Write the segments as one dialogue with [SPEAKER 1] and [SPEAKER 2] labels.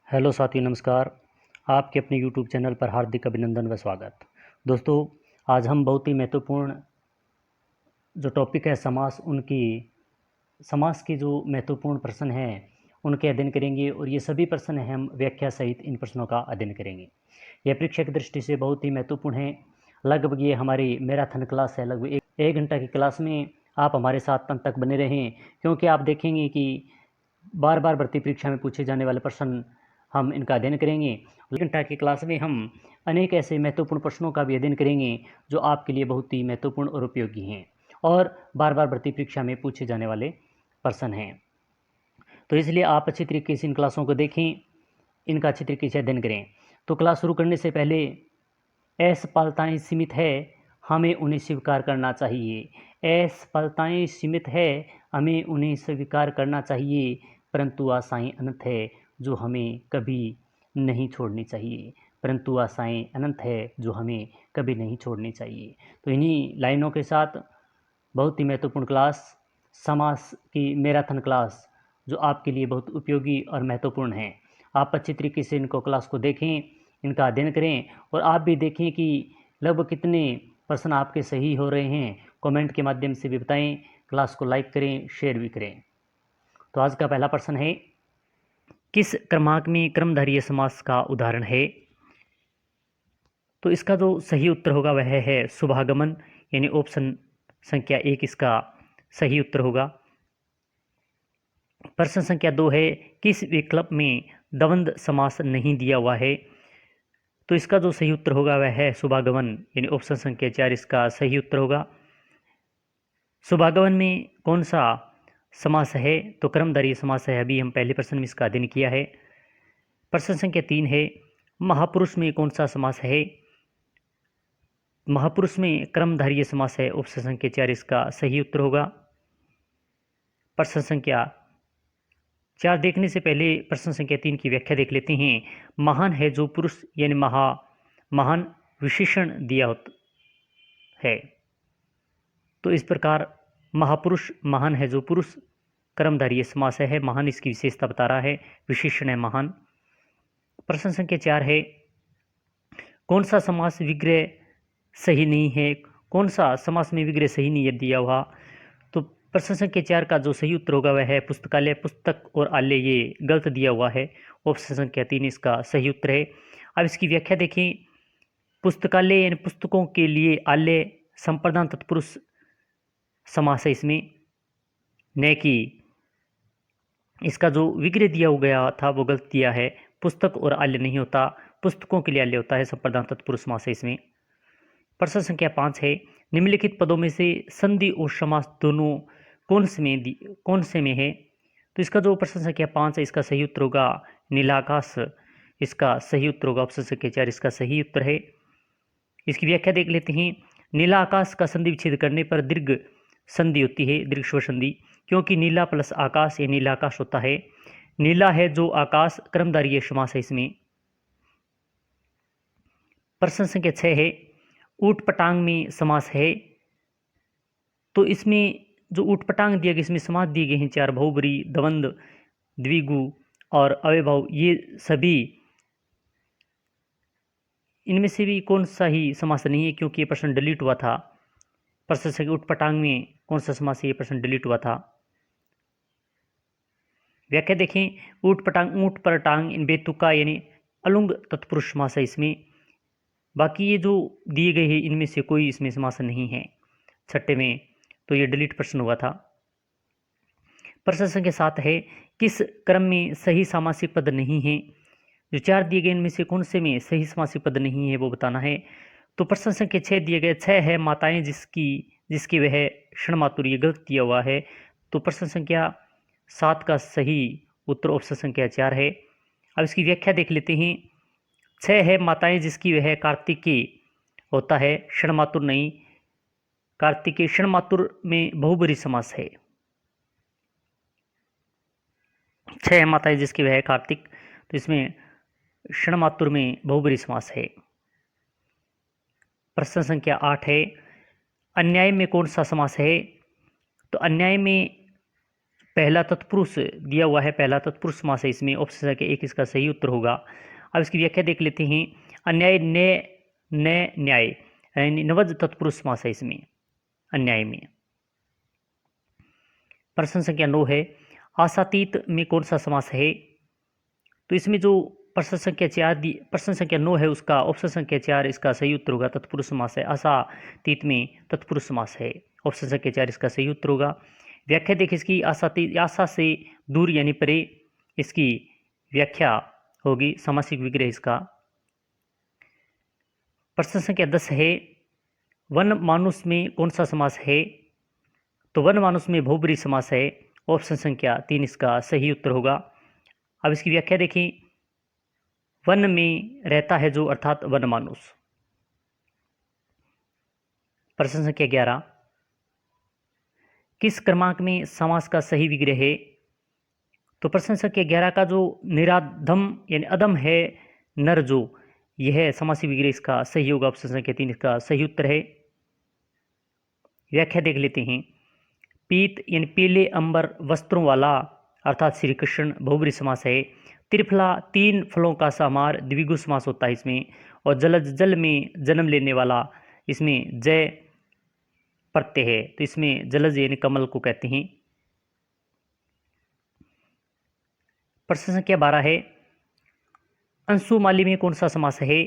[SPEAKER 1] Hello साथियों, नमस्कार। आपके अपने यूट्यूब चैनल पर हार्दिक अभिनंदन व स्वागत। दोस्तों, आज हम बहुत ही महत्वपूर्ण जो टॉपिक है समास के जो महत्वपूर्ण प्रश्न हैं उनके अध्ययन करेंगे और ये सभी प्रश्न हैं हम व्याख्या सहित इन प्रश्नों का अध्ययन करेंगे। यह परीक्षा की दृष्टि से बहुत ही महत्वपूर्ण है। लगभग ये हमारी मैराथन क्लास है। लगभग एक घंटा की क्लास में आप हमारे साथ अंत तक बने रहें, क्योंकि आप देखेंगे कि बार बार भर्ती परीक्षा में पूछे जाने वाले प्रश्न हम इनका अध्ययन करेंगे। एक घंटा की क्लास में हम अनेक ऐसे महत्वपूर्ण प्रश्नों का भी अध्ययन करेंगे जो आपके लिए बहुत ही महत्वपूर्ण और उपयोगी हैं और बार बार भर्ती परीक्षा में पूछे जाने वाले प्रश्न हैं। तो इसलिए आप अच्छी तरीके से इन क्लासों को देखें, इनका अच्छी तरीके से अध्ययन करें। तो क्लास शुरू करने से पहले असफलताएं सीमित है, हमें उन्हें स्वीकार करना चाहिए। असफलताएं सीमित है, हमें उन्हें स्वीकार करना चाहिए, परंतु आशाएं अनंत है जो हमें कभी नहीं छोड़नी चाहिए। परंतु आशाएं अनंत है जो हमें कभी नहीं छोड़नी चाहिए। तो इन्हीं लाइनों के साथ बहुत ही महत्वपूर्ण क्लास समास की मैराथन क्लास जो आपके लिए बहुत उपयोगी और महत्वपूर्ण है। आप अच्छी तरीके से इनको क्लास को देखें, इनका अध्ययन करें और आप भी देखें कि लगभग कितने प्रश्न आपके सही हो रहे हैं। कमेंट के माध्यम से भी बताएं, क्लास को लाइक करें, शेयर भी करें। तो आज का पहला प्रश्न है, किस क्रमांक में क्रमधारय समास का उदाहरण है? तो इसका जो सही उत्तर होगा वह है शुभागमन, यानी ऑप्शन संख्या 1 इसका सही उत्तर होगा। प्रश्न संख्या 2 है, किस विकल्प में द्वंद्व समास नहीं दिया हुआ है? तो इसका जो सही उत्तर होगा वह है शुभागमन, यानी ऑप्शन संख्या 4 इसका सही उत्तर होगा। शुभागमन में कौन सा समास है? तो कर्मधारय समास है। अभी हम पहले प्रश्न में इसका अध्ययन किया है। प्रश्न संख्या 3 है, महापुरुष में कौन सा समास है? महापुरुष में कर्मधारय समास है। ऑप्शन संख्या 4 इसका सही उत्तर होगा। प्रश्न संख्या 4 देखने से पहले प्रश्न संख्या 3 की व्याख्या देख लेते हैं। महान है जो पुरुष, यानी महान विशेषण दिया होता है। तो इस प्रकार महापुरुष महान है जो पुरुष कर्मधारय समास है। महान इसकी विशेषता बता रहा है, विशेषण है महान। प्रश्न संख्या 4 है, कौन सा समास विग्रह सही नहीं है? कौन सा समास में विग्रह सही नहीं है दिया हुआ? तो प्रश्न संख्या 4 का जो सही उत्तर होगा वह है पुस्तकालय। पुस्तक और आलय ये गलत दिया हुआ है। ऑप्शन संख्या 3 इसका सही उत्तर है। अब इसकी व्याख्या देखें। पुस्तकालय यानी पुस्तकों के लिए, आलय संप्रदान तत्पुरुष समास है इसमें, न कि इसका जो विग्रह दिया हो गया था वो गलत दिया है। पुस्तक और आल्य नहीं होता, पुस्तकों के लिए आल्य होता है। संप्रदान तत्पुरुष समास है इसमें। प्रश्न संख्या 5 है, निम्नलिखित पदों में से संधि और समास दोनों कौन से में है? तो इसका जो प्रश्न संख्या 5 है इसका सही उत्तर होगा नीलाकाश, इसका सही उत्तर होगा ऑप्शन संख्या 4 इसका सही उत्तर है। इसकी व्याख्या देख लेते हैं। नीला आकाश का संधि विच्छेद करने पर दीर्घ संधि होती है, दीर्घ स्वर संधि, क्योंकि नीला प्लस आकाश ये नीला आकाश होता है। नीला है जो आकाश कर्मधारय समास है इसमें। प्रश्न संख्या 6 है, ऊट पटांग में समास है। तो इसमें जो ऊट पटांग दिया गया इसमें समास दिए गए हैं 4, बहुब्री, द्वंद्व, द्विगु और अव्ययभाव। ये सभी इनमें से भी कौन सा ही समास नहीं है, क्योंकि ये प्रश्न डिलीट हुआ था। प्रश्न संख्या ऊट पटांग में कौन सा समास है, ये प्रश्न डिलीट हुआ था। व्याख्या देखें। ऊट पटांग, ऊंट पर टांग, इन बेतुका यानी अलुंग तत्पुरुष समास है इसमें। बाकी ये जो दिए गए हैं इनमें से कोई इसमें समास नहीं है छठे में, तो ये डिलीट प्रश्न हुआ था। प्रश्न संख्या 7 है, किस क्रम में सही सामासिक पद नहीं है? जो 4 दिए गए इनमें से कौन से में सही सामासिक पद नहीं है वो बताना है। तो प्रश्न संख्या 6 दिए गए, 6 है माताएं जिसकी वह क्षण मातुर, ये गलत दिया हुआ है। तो प्रश्न संख्या 7 का सही उत्तर ऑप्शन संख्या 4 है। अब इसकी व्याख्या देख लेते हैं। 6 है माताएं जिसकी वह कार्तिकेय होता है, क्षण मातुर नहीं। कार्तिकेय क्षण मातुर में बहुब्री समास है। 6 है माताएं जिसकी वह कार्तिक, तो इसमें क्षण मातुर में बहुब्री समास है। प्रश्न संख्या 8 है, अन्याय में कौन सा समास है? तो अन्याय में पहला तत्पुरुष दिया हुआ है, पहला तत्पुरुष समास है इसमें, ऑप्शन संख्या 1 इसका सही उत्तर होगा। अब इसकी व्याख्या देख लेते हैं। अन्याय न्याय न न्याय यानी नवज तत्पुरुष समास है इसमें अन्याय में। प्रश्न संख्या 9 है आशातीत में कौन सा समास है? तो इसमें जो प्रश्न संख्या 9 है उसका ऑप्शन संख्या 4 इसका सही उत्तर होगा, तत्पुरुष समास है। आशातीत में तत्पुरुष समास है, ऑप्शन संख्या 4 इसका सही उत्तर होगा। व्याख्या देखिए इसकी, आशा से दूर यानी परे, इसकी व्याख्या होगी सामासिक विग्रह इसका। प्रश्न संख्या 10 है वन मानुष में कौन सा समास है? तो वन मानुष में बहुब्रीहि समास है, ऑप्शन संख्या 3 इसका सही उत्तर होगा। अब इसकी व्याख्या देखें, वन में रहता है जो अर्थात वन मानुष। प्रश्न संख्या 11 किस क्रमांक में समास का सही विग्रह है? तो प्रश्न संख्या 11 का जो निराधम यानी अदम है नर, जो यह समासी विग्रह इसका सही होगा, ऑप्शन संख्या 3 इसका सही उत्तर है। व्याख्या देख लेते हैं। पीत यानी पीले अंबर वस्त्रों वाला अर्थात श्री कृष्ण बहुब्रीहि समास है। त्रिफला 3 फलों का समार द्विगु समास होता है इसमें। और जलज जल में जन्म लेने वाला, इसमें जय प्रत्यय है, तो इसमें जलज यानी कमल को कहते हैं। प्रश्न संख्या 12 है अंशुमाली में कौन सा समास है?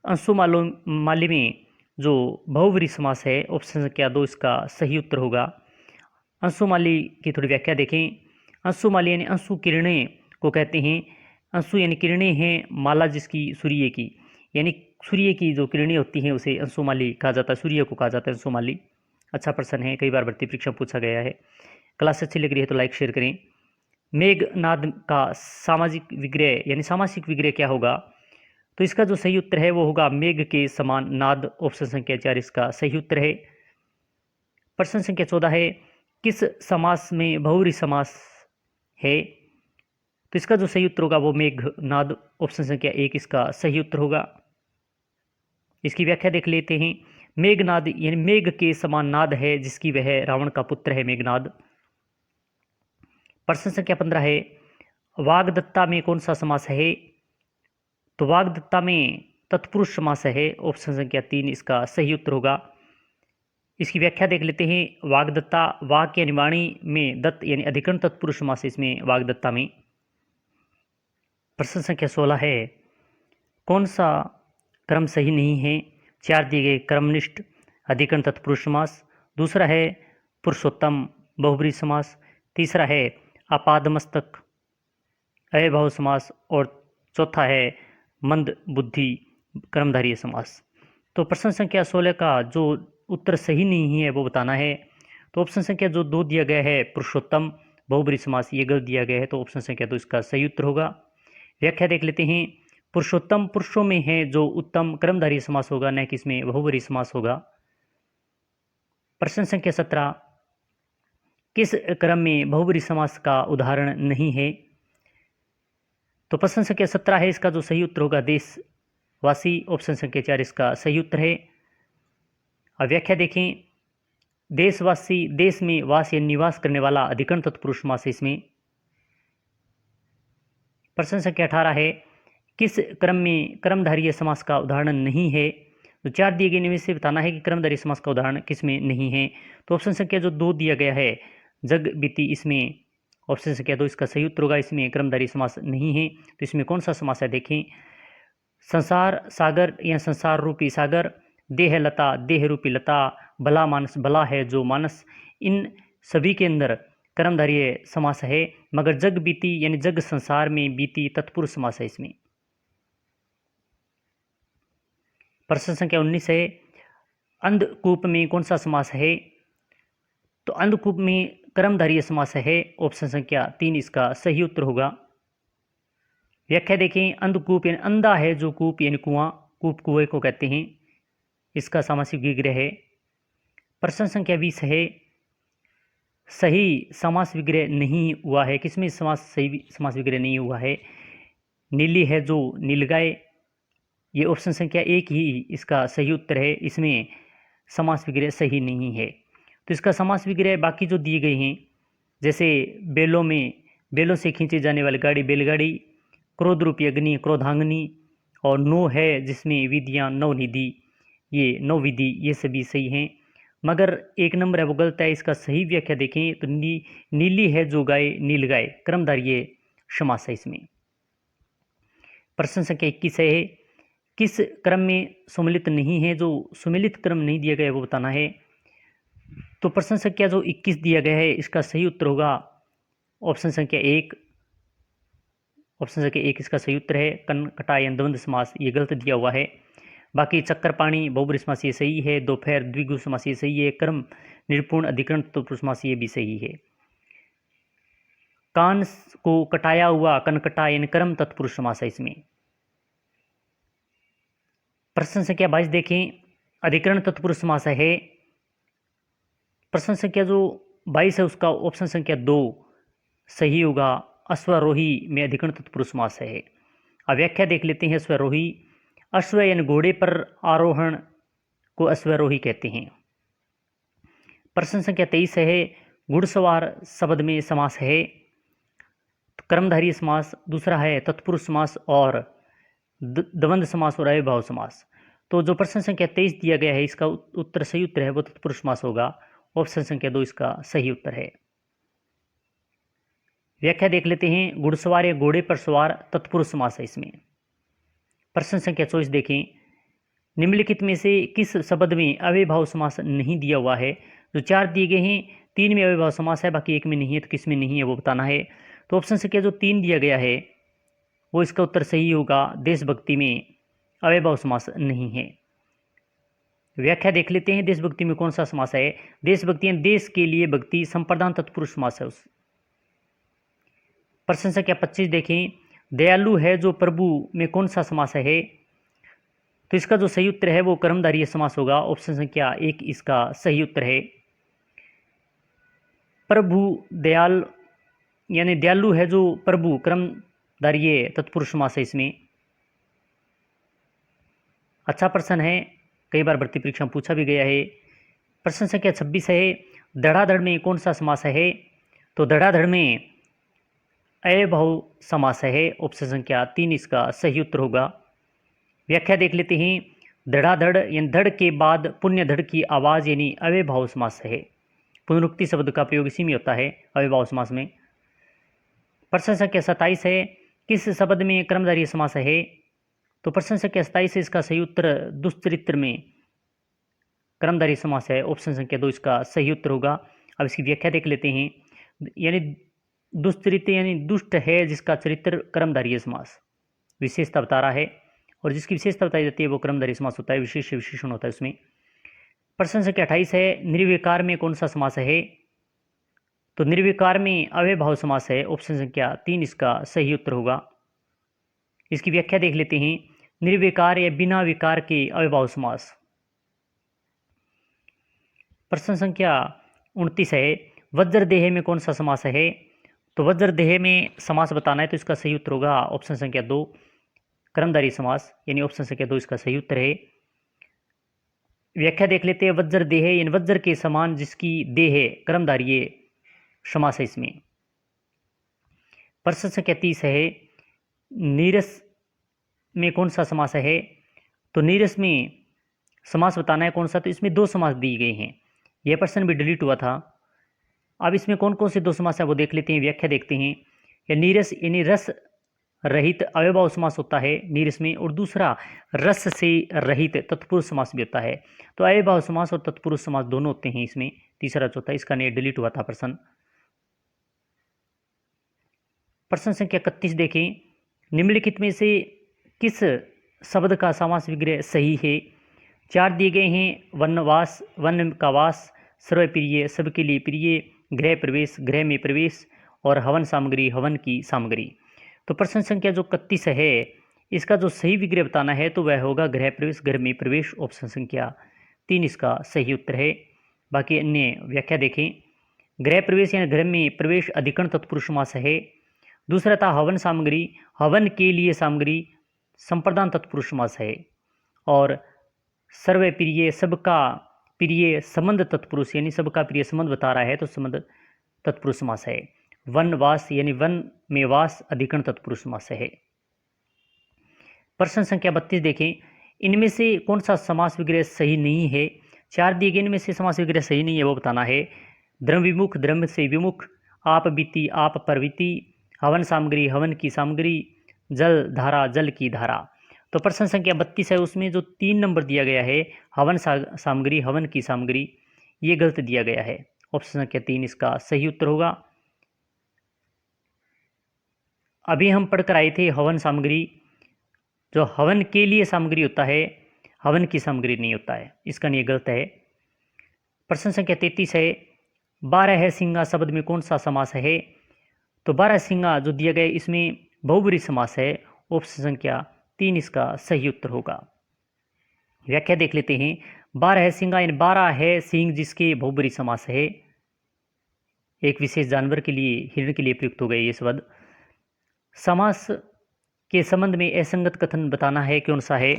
[SPEAKER 1] अंशुमाली में जो बहुब्रीहि समास है, ऑप्शन संख्या 2 इसका सही उत्तर होगा। अंशुमाली की थोड़ी व्याख्या देखें। अंशुमाली यानी अंशु किरणें को कहते हैं। अंशु यानी किरणें हैं, माला जिसकी सूर्य की, यानी सूर्य की जो किरणें होती हैं उसे अंशुमाली कहा जाता है, सूर्य को कहा जाता है अंशुमाली। अच्छा प्रश्न है, कई बार भर्ती परीक्षा पूछा गया है। क्लास अच्छी लग रही है तो लाइक शेयर करें। मेघनाद का सामाजिक विग्रह यानी सामासिक विग्रह क्या होगा? तो इसका जो सही उत्तर है वो होगा मेघ के समान नाद, ऑप्शन संख्या 4 इसका सही उत्तर है। प्रश्न संख्या 14 है किस समास में बहुब्रीहि समास है? तो इसका जो सही उत्तर होगा वो मेघनाद, ऑप्शन संख्या 1 इसका सही उत्तर होगा। इसकी व्याख्या देख लेते हैं। मेघनाद यानी मेघ के समान नाद है, जिसकी वह रावण का पुत्र है मेघनाद। प्रश्न संख्या 15 है वाग्दत्ता में कौन सा समास है? तो वाग्दत्ता में तत्पुरुष समास है, ऑप्शन संख्या 3 इसका सही उत्तर होगा। इसकी व्याख्या देख लेते हैं। वाग्दत्ता वाक्य यानी वाणी में दत्त यानी अधिकरण तत्पुरुष समास है इसमें वाग्दत्ता में। प्रश्न संख्या 16 है कौन सा क्रम सही नहीं है? 4 दिए गए क्रमनिष्ठ अधिकरण तत्पुरुष समास, दूसरा है पुरुषोत्तम बहुब्रीहि समास, तीसरा है आपादमस्तक अयभाव समास, और चौथा है मंद बुद्धि कर्मधारय समास। तो प्रश्न संख्या 16 का जो उत्तर सही नहीं है वो बताना है। तो ऑप्शन संख्या जो 2 दिया गया है पुरुषोत्तम बहुब्रीहि समास, ये गलत दिया गया है, तो ऑप्शन संख्या 2 इसका सही उत्तर होगा। व्याख्या देख लेते हैं। पुरुषोत्तम पुरुषों में है जो उत्तम कर्मधारय समास होगा, न कि इसमें बहुब्रीहि समास होगा। प्रश्न संख्या 17 किस क्रम में बहुब्रीहि समास का उदाहरण नहीं है? तो प्रश्न संख्या 17 है, इसका जो सही उत्तर होगा देशवासी, ऑप्शन संख्या 4 इसका सही उत्तर है। अब व्याख्या देखें। देशवासी देश में वास या निवास करने वाला अधिकरण तत्पुरुष समास है इसमें। प्रश्न संख्या 18 है किस क्रम में कर्मधारय समास का उदाहरण नहीं है? तो 4 दिए गए इनमें से बताना है कि कर्मधारय समास का उदाहरण किस में नहीं है। तो ऑप्शन संख्या जो 2 दिया गया है जग बीती, इसमें ऑप्शन संख्या 2 इसका सही उत्तर होगा, इसमें कर्मधारय समास नहीं है। तो इसमें कौन सा समास है देखें। संसार सागर या संसार रूपी सागर, देह लता देह रूपी लता, भला मानस भला है जो मानस, इन सभी के अंदर कर्मधारय समास है, मगर जग बीती यानी जग संसार में बीती तत्पुरुष समास है इसमें। प्रश्न संख्या 19 है अंधकूप में कौन सा समास है? तो अंधकूप में कर्मधारय समास है, ऑप्शन संख्या 3 इसका सही उत्तर होगा। व्याख्या देखें। अंधकूप यानी अंधा है जो कूप यानी कुआं, कूप कुएं को कहते हैं, इसका सामासिक विग्रह है। प्रश्न संख्या 20 है सही समास विग्रह नहीं हुआ है, किसमें सही समास विग्रह नहीं हुआ है? नीली है जो नीलगाय, ये ऑप्शन संख्या 1 ही इसका सही उत्तर है, इसमें समास विग्रह सही नहीं है। तो इसका समास विग्रह बाकी जो दिए गए हैं जैसे बैलों से खींची जाने वाली गाड़ी बैलगाड़ी, क्रोध रूपी अग्नि क्रोधांगनी, और नौ है जिसमें विधियाँ नवनिधि, ये नौ विधि, ये सभी सही हैं। मगर एक नंबर है वो गलत है। इसका सही व्याख्या देखें तो नीली है जो गाय नील गाय, क्रमधारीय समास है इसमें। प्रश्न संख्या 21 है, किस क्रम में सुमेलित नहीं है? जो सुमेलित क्रम नहीं दिया गया है वो बताना है। तो प्रश्न संख्या जो 21 दिया गया है इसका सही उत्तर होगा ऑप्शन संख्या 1। ऑप्शन संख्या 1 इसका सही उत्तर है। कनकटा या द्वंद्व समास ये गलत दिया हुआ है। बाकी चक्कर पाणी बहुब्रीहि समास ये सही है। दोपहर द्विगु समास ये सही है। कर्म निरूपण अधिकरण तत्पुरुष समास ये भी सही है। कान को कटाया हुआ कनकटा यानी कर्म तत्पुरुष समास है इसमें। प्रश्न संख्या 22 देखें, अधिकरण तत्पुरुष समास है। प्रश्न संख्या जो 22 है उसका ऑप्शन संख्या 2 सही होगा। अश्वारोही में अधिकरण तत्पुरुष समास है। अब व्याख्या देख लेते हैं। अश्वारोही, अश्व यानी घोड़े पर आरोहण को अश्वारोही कहते हैं। प्रश्न संख्या 23 है, घुड़सवार शब्द में समास है। कर्मधारय समास, दूसरा है तत्पुरुष समास और द्वंद्व समास और अव्ययभाव समास। तो जो प्रश्न संख्या 23 दिया गया है इसका उत्तर सही उत्तर है वो तत्पुरुष समास होगा। ऑप्शन संख्या 2 इसका सही उत्तर है। व्याख्या देख लेते हैं। घुड़सवार या घोड़े पर सवार तत्पुरुष समास है इसमें। प्रश्न संख्या 24 देखें, निम्नलिखित में से किस शब्द में अव्ययभाव समास नहीं दिया हुआ है? जो 4 दिए गए हैं 3 में अव्ययभाव समास है, बाकी एक में नहीं है, तो किस में नहीं है वो बताना है। तो ऑप्शन संख्या जो 3 दिया गया है वो इसका उत्तर सही होगा। देशभक्ति में अव्ययभाव समास नहीं है। व्याख्या देख लेते हैं। देशभक्ति में कौन सा समास है? देशभक्ति देश के लिए भक्ति, संप्रदान तत्पुरुष समास है उस। प्रश्न संख्या 25 देखें, दयालु है जो प्रभु में कौन सा समास है? तो इसका जो सही उत्तर है वो कर्मधारय समास होगा। ऑप्शन संख्या 1 इसका सही उत्तर है। प्रभु दयाल यानी दयालु है जो प्रभु, कर्मधारय तत्पुरुष समास है इसमें। अच्छा प्रश्न है, कई बार भर्ती परीक्षा में पूछा भी गया है। प्रश्न संख्या 26 है, धड़ाधड़ में कौन सा समास है? तो धड़ाधड़ में अव्ययभाव समास है। ऑप्शन संख्या 3 इसका सही उत्तर होगा। व्याख्या देख लेते हैं। धड़ाधड़ यानी धड़ के बाद पुण्य धड़ की आवाज़ यानी अव्ययभाव समास है। पुनरुक्ति शब्द का प्रयोग इसी में होता है अव्ययभाव समास में। प्रश्न संख्या 27 है, किस शब्द में कर्मधारय समास है? तो प्रश्न संख्या 27 इसका सही उत्तर दुष्चरित्र में कर्मधारय समास है। ऑप्शन संख्या 2 इसका सही उत्तर होगा। अब इसकी व्याख्या देख लेते हैं। यानी दुष्चरित्र यानी दुष्ट है जिसका चरित्र, कर्मधारय समास विशेषता बता रहा है, और जिसकी विशेषता बताई जाती है वो कर्मधारय समास होता है। विशेष विशेषण होता है उसमें। प्रश्न संख्या 28 है, निर्विकार में कौन सा समास है? तो निर्विकार में अव्ययभाव समास है। ऑप्शन संख्या 3 इसका सही उत्तर होगा। इसकी व्याख्या देख लेते हैं। निर्विकार या बिना विकार के अव्ययभाव समास। प्रश्न संख्या 29 है, वज्रदेह में कौन सा समास है? तो वज्रदेह में समास बताना है तो इसका सही उत्तर होगा ऑप्शन संख्या 2 कर्मधारय समास, यानी ऑप्शन संख्या 2 इसका सही उत्तर है। व्याख्या देख लेते हैं। वज्रदेह यानी वज्र के समान जिसकी देह, कर्मधारय समास है इसमें। प्रश्न संख्या 30 है, नीरस में कौन सा समास है? तो नीरस में समास बताना है कौन सा? तो इसमें 2 समास दिए गए हैं। यह प्रश्न भी डिलीट हुआ था। अब इसमें कौन कौन से 2 समास है वो देख लेते हैं। व्याख्या देखते हैं। या नीरस यानी रस रहित अव्ययभाव समास होता है नीरस में, और दूसरा रस से रहित तत्पुरुष समास भी होता है। तो अव्ययभाव समास और तत्पुरुष समास दोनों होते हैं इसमें। तीसरा चौथा इसका नहीं डिलीट हुआ था प्रश्न। प्रश्न संख्या 31 देखें, निम्नलिखित में से किस शब्द का समास विग्रह सही है? 4 दिए गए हैं। वनवास, वन का वास, सर्वप्रिय, सबके लिए प्रिय, गृह प्रवेश, गृह में प्रवेश, और हवन सामग्री, हवन की सामग्री। तो प्रश्न संख्या जो 31 है इसका जो सही विग्रह बताना है तो वह होगा गृह प्रवेश, घर में प्रवेश। ऑप्शन संख्या 3 इसका सही उत्तर है। बाकी अन्य व्याख्या देखें। गृह प्रवेश यानी घर में प्रवेश अधिकरण तत्पुरुष समास है। दूसरा था हवन सामग्री, हवन के लिए सामग्री, संप्रदान तत्पुरुष समास है। और सर्वप्रिय, सबका प्रिय, संबंध तत्पुरुष यानी सबका प्रिय संबंध बता रहा है तो संबंध तत्पुरुष समास है। वनवास यानी वन में वास अधिकरण तत्पुरुष समास है। प्रश्न संख्या 32 देखें, इनमें से कौन सा समास विग्रह सही नहीं है। 4 दिए गए इनमें से समास विग्रह सही नहीं है वो बताना है। द्रव्य विमुख, द्रव्य से विमुख, आप बीती, आप परवीती, हवन सामग्री, हवन की सामग्री, जल धारा, जल की धारा। तो प्रश्न संख्या 32 है, उसमें जो 3 नंबर दिया गया है हवन सामग्री, हवन की सामग्री, ये गलत दिया गया है। ऑप्शन संख्या 3 इसका सही उत्तर होगा। अभी हम पढ़कर आए थे हवन सामग्री, जो हवन के लिए सामग्री होता है, हवन की सामग्री नहीं होता है, इसका नहीं गलत है। प्रश्न संख्या 33 है, 12 है सिंगा शब्द में कौन सा समास है। तो 12 सिंगा जो दिया गया इसमें बहुब्रीहि समास है। ऑप्शन संख्या 3 इसका सही उत्तर होगा। व्याख्या देख लेते हैं। 12 है सिंगा यानी 12 है सिंग जिसके बहुब्रीहि समास है। एक विशेष जानवर के लिए, हिरण के लिए प्रयुक्त हो गए ये शब्द। समास के संबंध में असंगत कथन बताना है, कौन सा है।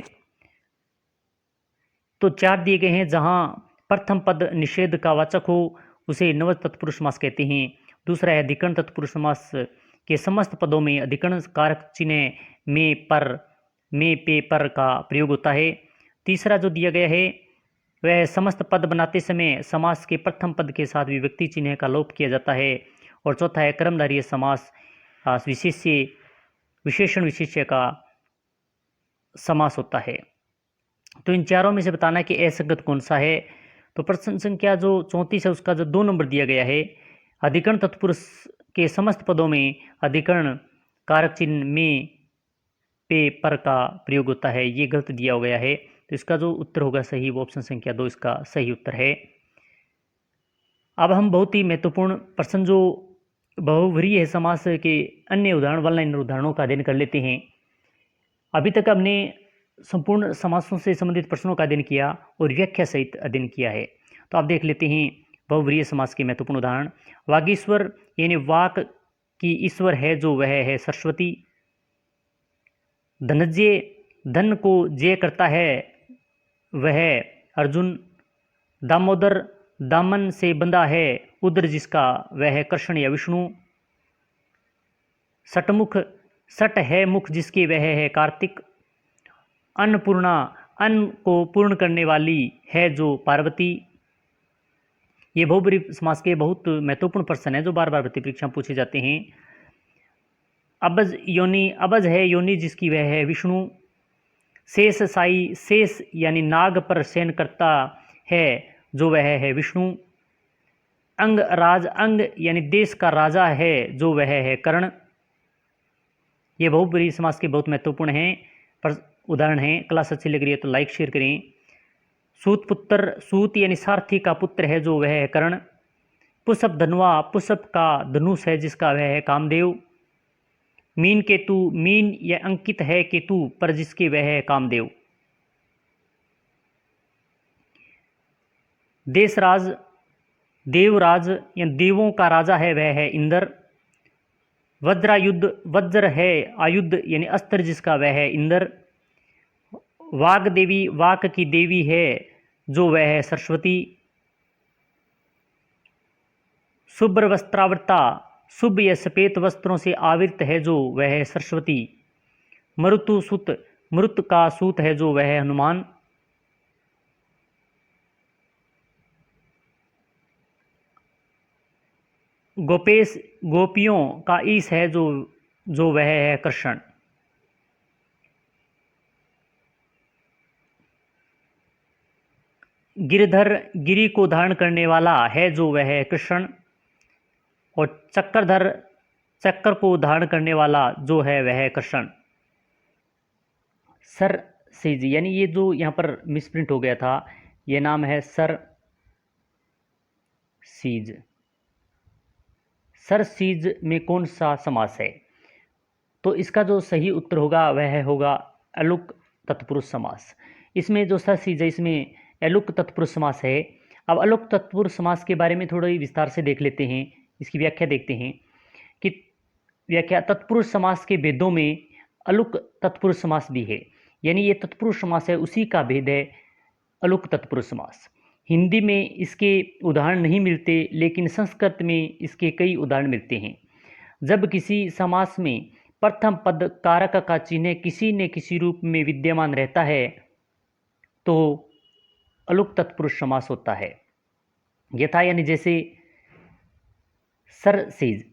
[SPEAKER 1] तो 4 दिए गए हैं, जहां प्रथम पद निषेध का वाचक हो उसे नवज तत्पुरुष समास कहते हैं। दूसरा है अधिकरण तत्पुरुष समास के समस्त पदों में अधिकरण कारक चिन्ह में पर, में पे पर का प्रयोग होता है। तीसरा जो दिया गया है वह समस्त पद बनाते समय समास के प्रथम पद के साथ विभक्ति चिन्ह का लोप किया जाता है। और चौथा है कर्मधारय समास विशेषण विशेष्य का समास होता है। तो इन चारों में से बताना है कि असंगत कौन सा है। तो प्रश्न संख्या जो 34 है उसका जो 2 नंबर दिया गया है, अधिकरण तत्पुरुष के समस्त पदों में अधिकरण कारक चिन्ह में पे पर का प्रयोग होता है, ये गलत दिया गया है। तो इसका जो उत्तर होगा सही वो ऑप्शन संख्या 2 इसका सही उत्तर है। अब हम बहुत ही महत्वपूर्ण प्रश्न जो बहुव्रीहि है समास के अन्य उदाहरण वन लाइनर उदाहरणों का अध्ययन कर लेते हैं। अभी तक हमने संपूर्ण समासों से संबंधित प्रश्नों का अध्ययन किया और व्याख्या सहित अध्ययन किया है। तो आप देख लेते हैं बहुव्रीहि समास के महत्वपूर्ण उदाहरण। वागीश्वर यानी वाक की ईश्वर है जो वह है सरस्वती। धनंजय धन को जय करता है वह अर्जुन। दामोदर दामन से बंधा है उदर जिसका वह है कृष्ण या विष्णु। सटमुख सट है मुख जिसके वह है कार्तिक। अन्नपूर्णा अन्न को पूर्ण करने वाली है जो पार्वती। ये बहुव्रीहि समास के बहुत महत्वपूर्ण प्रश्न है जो बार बार भर्ती परीक्षा में पूछे जाते हैं। अबज योनि, अबज है योनि जिसकी वह है विष्णु। शेष साई, शेष यानी नाग पर शयन करता है जो वह है विष्णु। अंग राज, अंग यानी देश का राजा है जो वह है कर्ण। ये बहुव्रीहि समास के बहुत महत्वपूर्ण हैं उदाहरण हैं। क्लास अच्छी लग रही है तो लाइक शेयर करें। सूत पुत्र, सूत यानी सारथी का पुत्र है जो वह है कर्ण। पुष्प धनुआ, पुष्प का धनुष है जिसका वह है कामदेव। मीन केतु, मीन यह अंकित है केतु पर जिसके वह है कामदेव। देशराज, देवराज या देवों का राजा है वह है इंद्र। वज्रायुद्ध, वज्र है आयुध यानी अस्त्र जिसका वह है इंद्र। वाग देवी, वाक की देवी है जो वह है सरस्वती। शुभ्र वस्त्रावृता, शुभ या सफेद वस्त्रों से आवृत है जो वह है सरस्वती। मरुतु सुत, मृत का सूत है जो वह है हनुमान। गोपेश, गोपियों का ईश है जो वह है कृष्ण। गिरधर, गिरी को धारण करने वाला है जो वह है कृष्ण। और चक्रधर, चक्र को धारण करने वाला जो है वह है कृष्ण। सर सीज यानी ये जो यहाँ पर मिसप्रिंट हो गया था, ये नाम है सर सीज। सर सीज में कौन सा समास है। तो इसका जो सही उत्तर होगा वह होगा अलुक तत्पुरुष समास। इसमें जो सर सीज है इसमें अलुक तत्पुरुष समास है। अब अलुक तत्पुरुष समास के बारे में थोड़ा विस्तार से देख लेते हैं, इसकी व्याख्या देखते हैं कि व्याख्या तत्पुरुष समास के भेदों में अलुक तत्पुरुष समास भी है, यानी ये तत्पुरुष समास है उसी का भेद है अलुक तत्पुरुष समास। हिंदी में इसके उदाहरण नहीं मिलते, लेकिन संस्कृत में इसके कई उदाहरण मिलते हैं। जब किसी समास में प्रथम पद कारक का चिन्ह किसी न किसी रूप में विद्यमान रहता है तो अलुक तत्पुरुष समास होता है। यथा यानी जैसे सरसीज,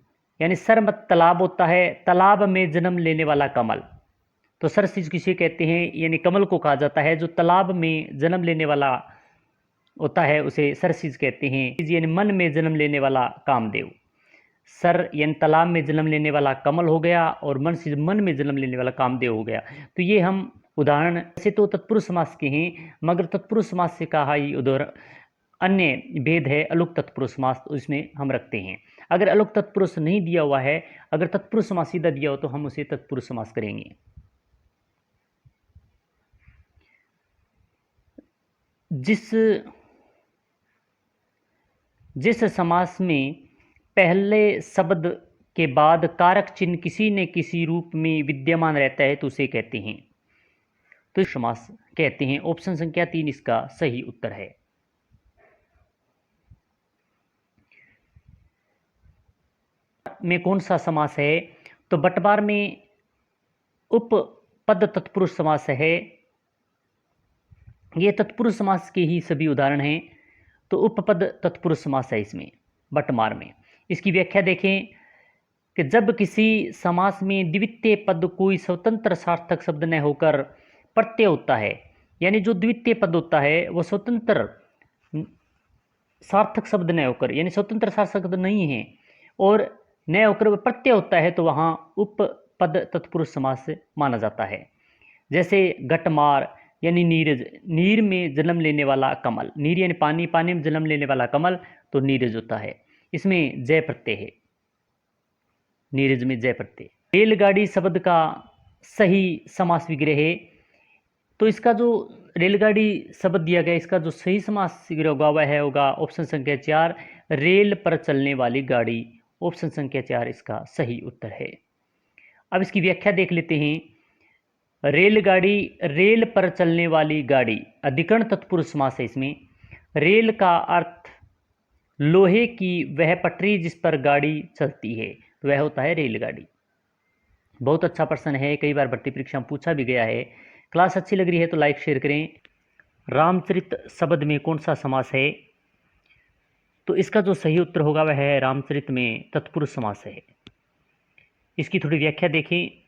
[SPEAKER 1] यानी सर मत तालाब होता है, तालाब में जन्म लेने वाला कमल, तो सरसीज किसे कहते हैं, यानी कमल को कहा जाता है जो तालाब में जन्म लेने वाला होता है उसे सरसीज कहते हैं। यानी मन में जन्म लेने वाला कामदेव। सर यानी तालाब में जन्म लेने वाला कमल हो गया और मन में जन्म लेने वाला कामदेव हो गया। तो ये हम उदाहरण से तो तत्पुरुष समास के हैं, मगर तत्पुरुष समास से कहा ही उदाहरण अन्य भेद है अलुक तत्पुरुष समास, तो इसमें हम रखते हैं। अगर अलुक तत्पुरुष नहीं दिया हुआ है, अगर तत्पुरुष समास सीधा दिया हो तो हम उसे तत्पुरुष समास करेंगे। जिस समास में पहले शब्द के बाद कारक चिन्ह किसी न किसी रूप में विद्यमान रहता है तो उसे कहते हैं, तो समास कहते हैं। ऑप्शन संख्या 3 इसका सही उत्तर है। में कौन सा समास है, तो बटवार में उपपद तत्पुरुष समास है। ये तत्पुरुष समास के ही सभी उदाहरण हैं, तो उपपद तत्पुरुष समास है इसमें बटमार में। इसकी व्याख्या देखें कि जब किसी समास में द्वितीय पद कोई स्वतंत्र सार्थक शब्द न होकर प्रत्यय होता है, यानी जो द्वितीय पद होता है वो स्वतंत्र सार्थक शब्द न होकर, यानी स्वतंत्र सार्थक शब्द नहीं है और न होकर वह प्रत्यय होता है, तो वहाँ उपपद तत्पुरुष समास माना जाता है। जैसे घटमार यानी नीरज, नीर में जन्म लेने वाला कमल, नीर यानी पानी, पानी में जन्म लेने वाला कमल, तो नीरज होता है। इसमें जय प्रत्यय है, नीरज में जय प्रत्यय। रेलगाड़ी शब्द का सही समास विग्रह है, तो इसका जो रेलगाड़ी शब्द दिया गया इसका जो सही समास विग्रह होगा वह होगा ऑप्शन संख्या 4, रेल पर चलने वाली गाड़ी। ऑप्शन संख्या 4 इसका सही उत्तर है। अब इसकी व्याख्या देख लेते हैं। रेलगाड़ी, रेल पर चलने वाली गाड़ी, अधिकरण तत्पुरुष समास है इसमें। रेल का अर्थ लोहे की वह पटरी जिस पर गाड़ी चलती है, तो वह होता है रेलगाड़ी। बहुत अच्छा प्रश्न है, कई बार भर्ती परीक्षा में पूछा भी गया है। क्लास अच्छी लग रही है तो लाइक शेयर करें। रामचरित शब्द में कौन सा समास है, तो इसका जो सही उत्तर होगा वह है रामचरित में तत्पुरुष समास है। इसकी थोड़ी व्याख्या देखें।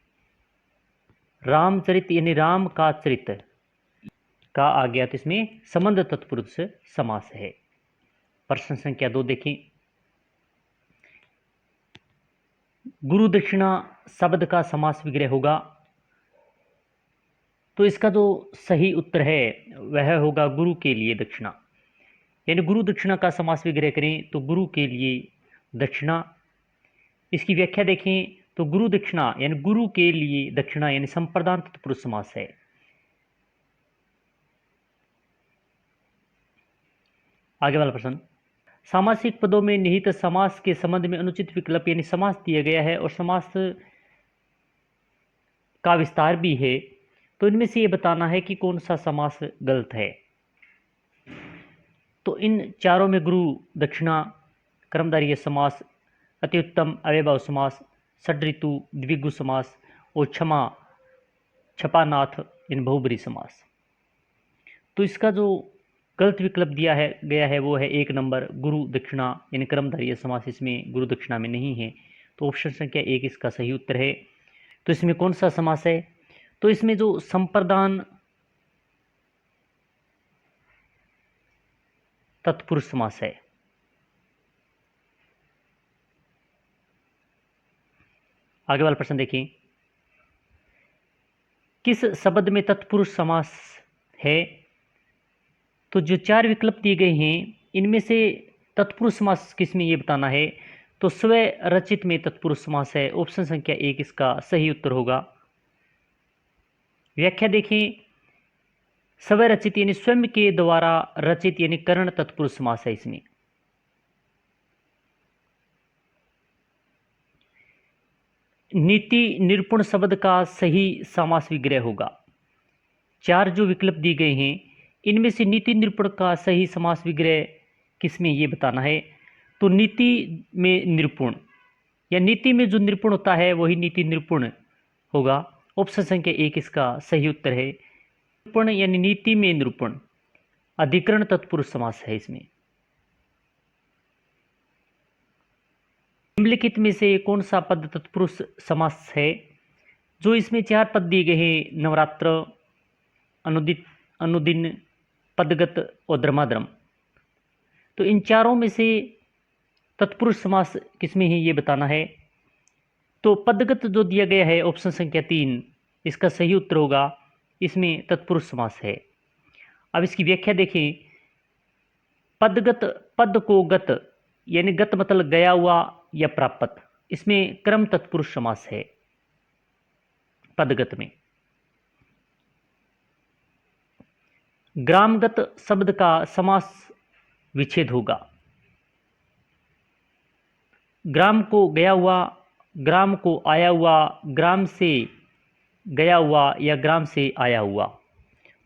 [SPEAKER 1] रामचरित यानी राम का चरित का आ गया, तो इसमें संबंध तत्पुरुष समास है। प्रश्न संख्या 2 देखें। गुरु दक्षिणा शब्द का समास विग्रह होगा, तो इसका जो सही उत्तर है वह होगा गुरु के लिए दक्षिणा, यानी गुरु दक्षिणा का समास विग्रह करें तो गुरु के लिए दक्षिणा। इसकी व्याख्या देखें तो गुरु दक्षिणा यानी गुरु के लिए दक्षिणा यानी संप्रदान तत्पुरुष समास है। आगे वाला प्रश्न, सामासिक पदों में निहित समास के संबंध में अनुचित विकल्प यानी समास दिया गया है और समास का विस्तार भी है, तो इनमें से ये बताना है कि कौन सा समास गलत है। तो इन चारों में गुरु दक्षिणा, कर्मधारय समास, अति उत्तम अव्ययभाव समास, षड्ऋतु द्विगु समास और क्षमा छपानाथ इन बहुब्री समास। तो इसका जो गलत विकल्प दिया है गया है वो है 1 नंबर गुरु दक्षिणा यानी कर्मधारय समास, इसमें गुरु दक्षिणा में नहीं है, तो ऑप्शन संख्या 1 इसका सही उत्तर है। तो इसमें कौन सा समास है, तो इसमें जो संप्रदान तत्पुरुष समास है। आगे वाला प्रश्न देखिए। किस शब्द में तत्पुरुष समास है, तो जो 4 विकल्प दिए गए हैं इनमें से तत्पुरुष समास किस में ये बताना है, तो स्वयं रचित में तत्पुरुष समास है। ऑप्शन संख्या 1 इसका सही उत्तर होगा। व्याख्या देखें। स्वयं रचित यानी स्वयं के द्वारा रचित यानी करण तत्पुरुष समास है इसमें। नीति निरूपण शब्द का सही समास विग्रह होगा। 4 जो विकल्प दिए गए हैं इनमें से नीति निरूपण का सही समास विग्रह किसमें, ये बताना है। तो नीति में निरूपण या नीति में जो निरूपण होता है वही नीति निरूपण होगा। ऑप्शन संख्या 1 इसका सही उत्तर है। निरूपण यानी नीति में निरूपण अधिकरण तत्पुरुष समास है। इसमें निम्नलिखित में से कौन सा पद तत्पुरुष समास है। जो इसमें 4 पद दिए गए हैं, नवरात्र, अनुदित, अनुदिन, पदगत और धर्माधर्म, तो इन चारों में से तत्पुरुष समास किसमें है ये बताना है। तो पदगत जो दिया गया है ऑप्शन संख्या 3 इसका सही उत्तर होगा, इसमें तत्पुरुष समास है। अब इसकी व्याख्या देखें। पदगत, पद को गत यानी गत मतलब गया हुआ या प्राप्त, इसमें क्रम तत्पुरुष समास है पदगत में। ग्रामगत शब्द का समास विच्छेद होगा। ग्राम को गया हुआ, ग्राम को आया हुआ, ग्राम से गया हुआ या ग्राम से आया हुआ,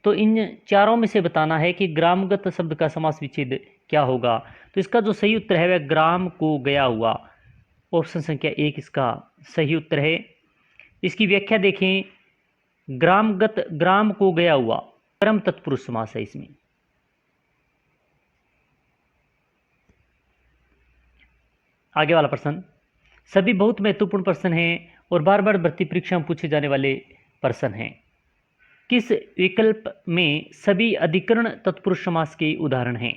[SPEAKER 1] तो इन चारों में से बताना है कि ग्रामगत शब्द का समास विच्छेद क्या होगा। तो इसका जो सही उत्तर है वह ग्राम को गया हुआ, ऑप्शन संख्या 1 इसका सही उत्तर है। इसकी व्याख्या देखें। ग्रामगत, ग्राम को गया हुआ, क्रम तत्पुरुष समास है इसमें। आगे वाला प्रश्न सभी बहुत महत्वपूर्ण प्रश्न हैं और बार बार भर्ती परीक्षा में पूछे जाने वाले प्रश्न हैं। किस विकल्प में सभी अधिकरण तत्पुरुष समास के उदाहरण हैं।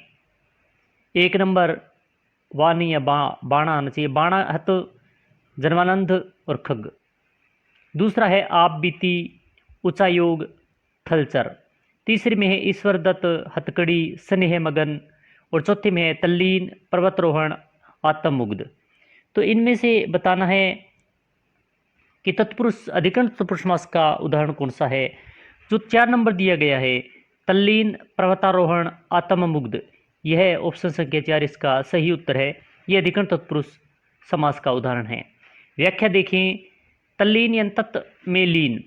[SPEAKER 1] 1 नंबर वाणी या बाणा आना चाहिए, बाणा है तो जन्मानंद और खग। दूसरा है आप बीती, उचायोग, थलचर। तीसरे में है ईश्वर दत्त, हथकड़ी, स्नेह मगन। और चौथे में है तल्लीन, पर्वतरोहण, आत्ममुग्ध। तो इनमें से बताना है कि तत्पुरुष अधिकरण तत्पुरुष समास का उदाहरण कौन सा है। जो 4 नंबर दिया गया है, तल्लीन, पर्वतारोहण, आत्ममुग्ध, यह ऑप्शन संख्या 4 इसका सही उत्तर है। यह अधिकरण तत्पुरुष समास का उदाहरण है। व्याख्या देखें। तल्लीन यानी तत्व में लीन,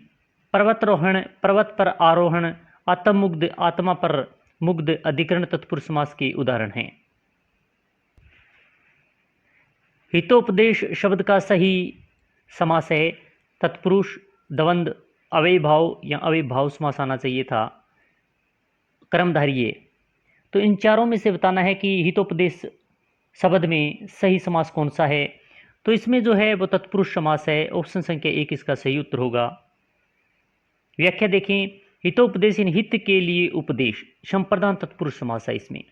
[SPEAKER 1] पर्वतारोहण पर्वत पर आरोहण, आत्ममुग्ध आत्मा पर मुग्ध अधिकरण तत्पुरुष समास के उदाहरण हैं। हितोपदेश शब्द का सही समास है तत्पुरुष, द्वंद्व, अव्ययभाव या अव्ययभाव समास आना चाहिए था, कर्मधारय। तो इन चारों में से बताना है कि हितोपदेश शब्द में सही समास कौन सा है। तो इसमें जो है वो तत्पुरुष समास है, ऑप्शन संख्या 1 इसका सही उत्तर होगा। व्याख्या देखें। हितोपदेश इन हित के लिए उपदेश, संप्रदान तत्पुरुष समास है इसमें।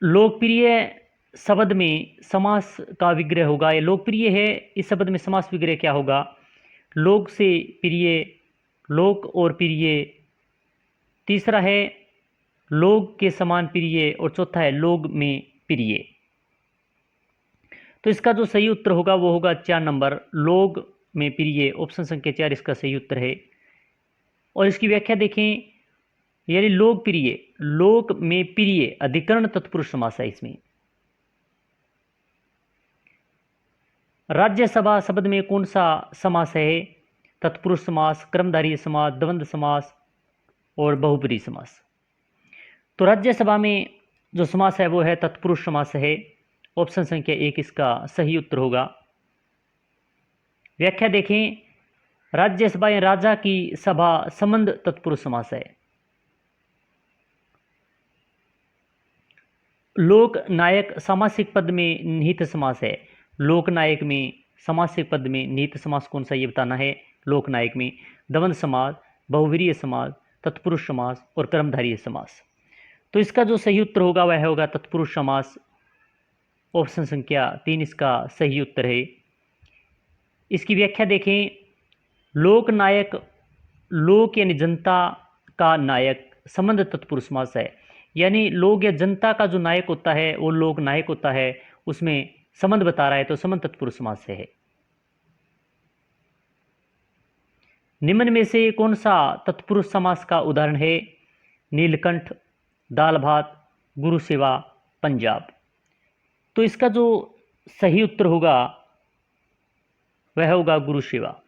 [SPEAKER 1] लोकप्रिय शब्द में समास का विग्रह होगा, ये लोकप्रिय है, इस शब्द में समास विग्रह क्या होगा। लोक से प्रिय, लोक और प्रिय। तीसरा है लोग के समान प्रिय और चौथा है लोग में प्रिय। तो इसका जो सही उत्तर होगा वो होगा 4 नंबर, लोग में प्रिय, ऑप्शन संख्या 4 इसका सही उत्तर है। और इसकी व्याख्या देखें। यानी लोकप्रिय, लोक में प्रिय अधिकरण तत्पुरुष समास है इसमें। राज्यसभा शब्द में कौन सा समास है। तत्पुरुष समास, कर्मधारय समास, द्वंद्व समास और बहुब्रीहि समास। तो राज्यसभा में जो समास है वो है तत्पुरुष समास है, ऑप्शन संख्या 1 इसका सही उत्तर होगा। व्याख्या देखें। राज्यसभा या राजा की सभा संबंध तत्पुरुष समास है। लोक नायक सामासिक पद में निहित समास है। लोकनायक में सामासिक पद में निहित समास कौन सा ये बताना है। लोकनायक में द्वंद्व समास, बहुव्रीहि समास, तत्पुरुष समास और कर्मधारय समास। तो इसका जो सही उत्तर होगा वह होगा तत्पुरुष समास, ऑप्शन संख्या 3 इसका सही उत्तर है। इसकी व्याख्या देखें। लोकनायक, लोक यानी जनता का नायक, संबंध तत्पुरुष समास है। यानी लोग या जनता का जो नायक होता है वो लोक नायक होता है, उसमें संबंध बता रहा है, तो संबंध तत्पुरुष समास से है। निम्न में से कौन सा तत्पुरुष समास का उदाहरण है। नीलकंठ, दाल भात, गुरु सेवा, पंजाब। तो इसका जो सही उत्तर होगा वह होगा गुरु सेवा।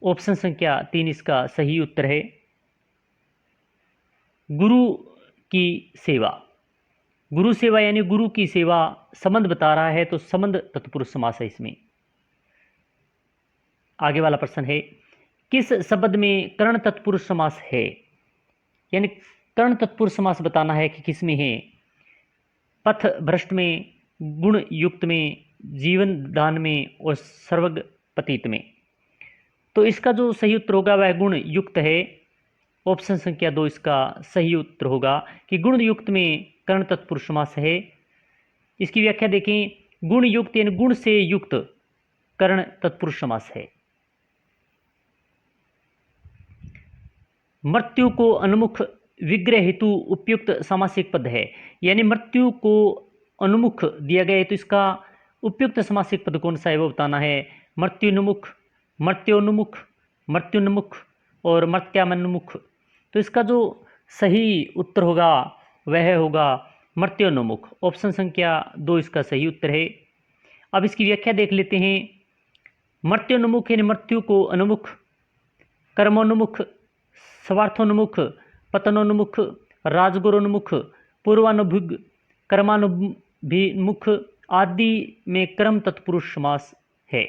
[SPEAKER 1] ऑप्शन संख्या 3 इसका सही उत्तर है। गुरु की सेवा, गुरु सेवा यानी गुरु की सेवा संबंध बता रहा है, तो संबंध तत्पुरुष समास है इसमें। आगे वाला प्रश्न है, किस शब्द में कर्ण तत्पुरुष समास है? यानी कर्ण तत्पुरुष समास बताना है कि किस में है। पथ भ्रष्ट में, गुण युक्त में, जीवन दान में और सर्वग पतित में। तो इसका जो सही उत्तर होगा वह गुण युक्त है। ऑप्शन संख्या 2 इसका सही उत्तर होगा कि गुण युक्त में कर्ण तत्पुरुष समास है। इसकी व्याख्या देखें, गुण युक्त यानी गुण से युक्त कर्ण तत्पुरुष समास है। मृत्यु को अनुमुख विग्रह हेतु उपयुक्त सामासिक पद है, यानी मृत्यु को अनुमुख दिया गया है तो इसका उपयुक्त सामासिक पद कौन सा है वो बताना है। मृत्युन्मुख, मृत्योन्मुख, मृत्युन्मुख और मृत्यामन्मुख। तो इसका जो सही उत्तर होगा वह होगा मृत्योन्मुख। ऑप्शन संख्या 2 इसका सही उत्तर है। अब इसकी व्याख्या देख लेते हैं। मृत्योन्मुख यानी मृत्यु को अनुमुख, कर्मोन्मुख, स्वार्थोन्मुख, पतनोन्मुख, राजगुरोन्मुख, पूर्वानुभिग, कर्मानुभिमुख आदि में क्रम तत्पुरुष समास है।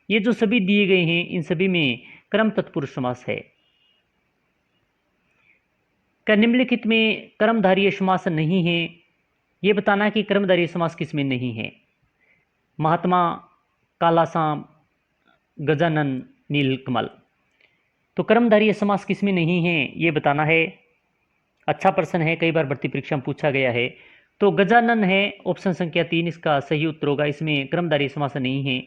[SPEAKER 1] ये जो सभी दिए गए हैं इन सभी में क्रम तत्पुरुष समास है। क्या निम्नलिखित में कर्मधारय समास नहीं है? ये बताना है कि कर्मधारय समास किसमें नहीं है। महात्मा, कालासाम, गजानन, नीलकमल। तो कर्मधारय समास किसमें नहीं है ये बताना है। अच्छा प्रश्न है, कई बार भर्ती परीक्षा में पूछा गया है। तो गजानन है, ऑप्शन संख्या 3 इसका सही उत्तर होगा। इसमें कर्मधारय समास नहीं है।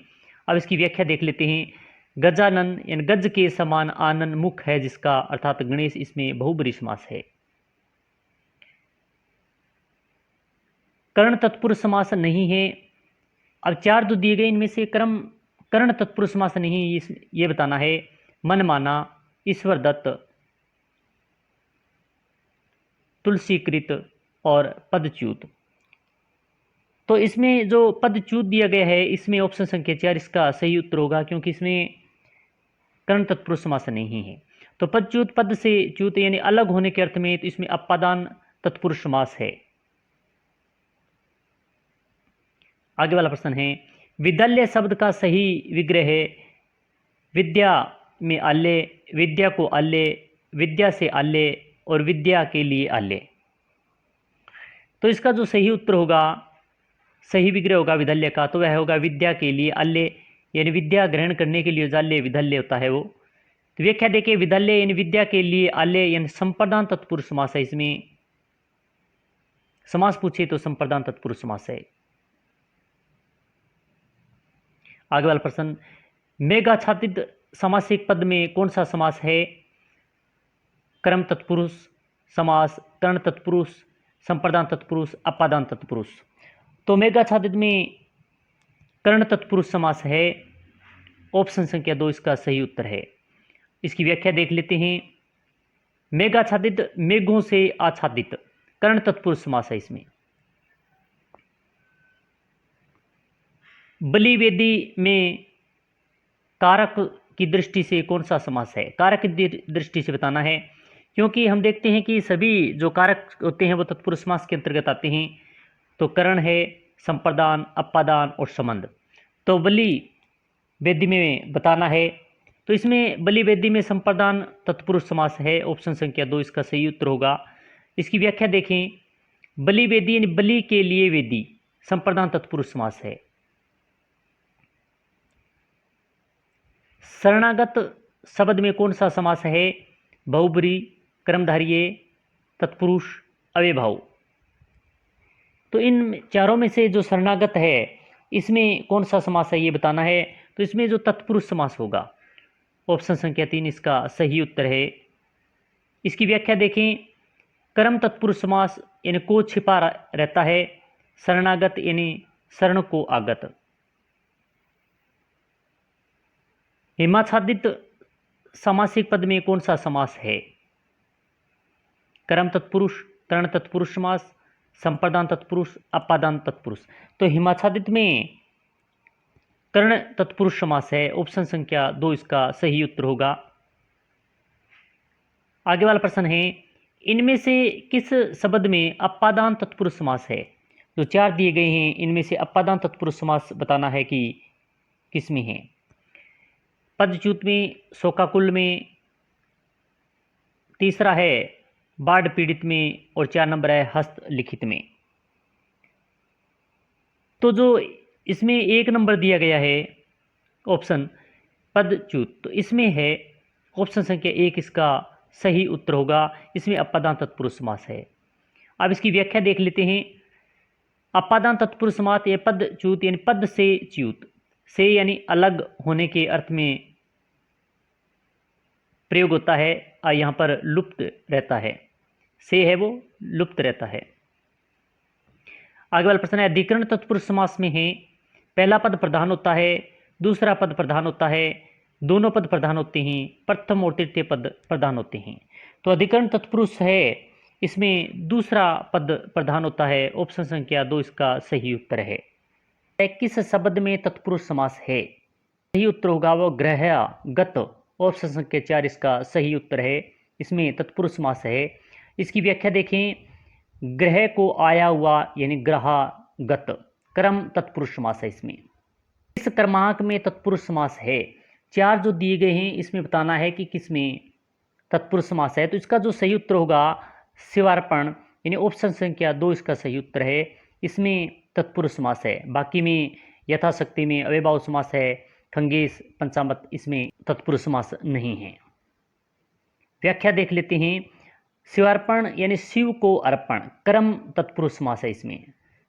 [SPEAKER 1] अब इसकी व्याख्या देख लेते हैं। गजानन यानी गज के समान आनन मुख है जिसका, अर्थात गणेश, इसमें बहुब्रीहि समास है। कर्ण तत्पुरुष समास नहीं है। अब 4 जो दिए गए इनमें से कर्ण तत्पुरुष समास नहीं, ये बताना है। मनमाना, ईश्वर दत्त, तुलसीकृत और पदच्युत। तो इसमें जो पदच्युत दिया गया है इसमें ऑप्शन संख्या 4 इसका सही उत्तर होगा, क्योंकि इसमें कर्ण तत्पुरुष समास नहीं है। तो पदच्युत पद से च्युत यानी अलग होने के अर्थ में, तो इसमें अपादान तत्पुरुष समास है। आगे वाला प्रश्न है, विद्यालय शब्द का सही विग्रह है। विद्या में आल्य, विद्या को आल्य, विद्या से आल्य और विद्या के लिए आल्य। तो इसका जो सही उत्तर होगा, सही विग्रह होगा विद्यालय का, तो वह होगा विद्या के लिए आल्य, यानी विद्या ग्रहण करने के लिए जाल्य विद्यालय होता है वो। तो व्याख्या देखिए, विद्यालय यानी विद्या के लिए आल्य यानी संप्रदान तत्पुरुष समास है। इसमें समास पूछे तो संप्रदान तत्पुरुष समास है। आगे वाला प्रश्न, मेघाच्छादित सामासिक पद में कौन सा समास है? कर्म तत्पुरुष समास, कर्ण तत्पुरुष, संप्रदान तत्पुरुष, अपादान तत्पुरुष। तो मेघाच्छादित में कर्ण तत्पुरुष समास है। ऑप्शन संख्या 2 इसका सही उत्तर है। इसकी व्याख्या देख लेते हैं। मेघाच्छादित मेघों से आच्छादित, कर्ण तत्पुरुष समास है इसमें। बलि वेदी में कारक की दृष्टि से कौन सा समास है? कारक की दृष्टि से बताना है, क्योंकि हम देखते हैं कि सभी जो कारक होते हैं वो तत्पुरुष समास के अंतर्गत आते हैं। तो कर्ण है, संप्रदान, अपादान और संबंध। तो बलि वेदी में बताना है, तो इसमें बलि वेदी में संप्रदान तत्पुरुष समास है। ऑप्शन संख्या 2 इसका सही उत्तर होगा। इसकी व्याख्या देखें, बलि वेदी यानी बलि के लिए वेदी, संप्रदान तत्पुरुष समास है। शरणागत शब्द में कौन सा समास है? बहुब्रीहि, कर्मधारय, तत्पुरुष, अव्ययभाव। तो इन चारों में से जो शरणागत है इसमें कौन सा समास है ये बताना है। तो इसमें जो तत्पुरुष समास होगा, ऑप्शन संख्या 3 इसका सही उत्तर है। इसकी व्याख्या देखें, कर्म तत्पुरुष समास यानी को छिपा रहता है, शरणागत यानी शरण को आगत। हिमाच्छादित सामासिक पद में कौन सा समास है? कर्म तत्पुरुष, कर्ण तत्पुरुष समास, संप्रदान तत्पुरुष, अपादान तत्पुरुष। तो हिमाच्छादित में कर्ण तत्पुरुष समास है। ऑप्शन संख्या 2 इसका सही उत्तर होगा। आगे वाला प्रश्न है, इनमें से किस शब्द में अपादान तत्पुरुष समास है? जो 4 दिए गए हैं इनमें से अपादान तत्पुरुष समास बताना है कि किसमें है। पदच्युत में, शोकाकुल में, तीसरा है बाढ़ पीड़ित में, और 4 नंबर है हस्तलिखित में। तो जो इसमें 1 नंबर दिया गया है ऑप्शन पदच्युत, तो इसमें है ऑप्शन संख्या 1 इसका सही उत्तर होगा। इसमें अपादान तत्पुरुष समास है। अब इसकी व्याख्या देख लेते हैं। अपादान तत्पुरुष समास ये पदच्युत यानी पद से च्युत, से यानी अलग होने के अर्थ में प्रयोग होता है। यहाँ पर लुप्त रहता है, से है वो लुप्त रहता है। आगे वाला प्रश्न है, अधिकरण तत्पुरुष समास में है पहला पद प्रधान होता है, दूसरा पद प्रधान होता है, दोनों पद प्रधान होते हैं, प्रथम और तृतीय पद प्रधान होते हैं। तो अधिकरण तत्पुरुष है, इसमें दूसरा पद प्रधान होता है। ऑप्शन संख्या 2 इसका सही उत्तर है। किस शब्द में तत्पुरुष समास है? सही उत्तर होगा वो ग्रह गत। ऑप्शन संख्या 4 इसका सही उत्तर है। इसमें तत्पुरुष समास है। इसकी व्याख्या देखें, ग्रह को आया हुआ यानी ग्रहागत, क्रम तत्पुरुष समास है। इसमें इस क्रमांक में तत्पुरुष समास है। 4 जो दिए गए हैं इसमें बताना है कि किसमें तत्पुरुष समास है। तो इसका जो सही उत्तर होगा शिवार्पण यानी ऑप्शन संख्या 2 इसका सही उत्तर है। इसमें तत्पुरुष समास है। बाकी में यथाशक्ति में अव्ययभाव समास है, खंगेश, पंचामत, इसमें तत्पुरुष समास नहीं है। व्याख्या देख लेते हैं। शिवार्पण यानी शिव को अर्पण, क्रम तत्पुरुष समास है। इसमें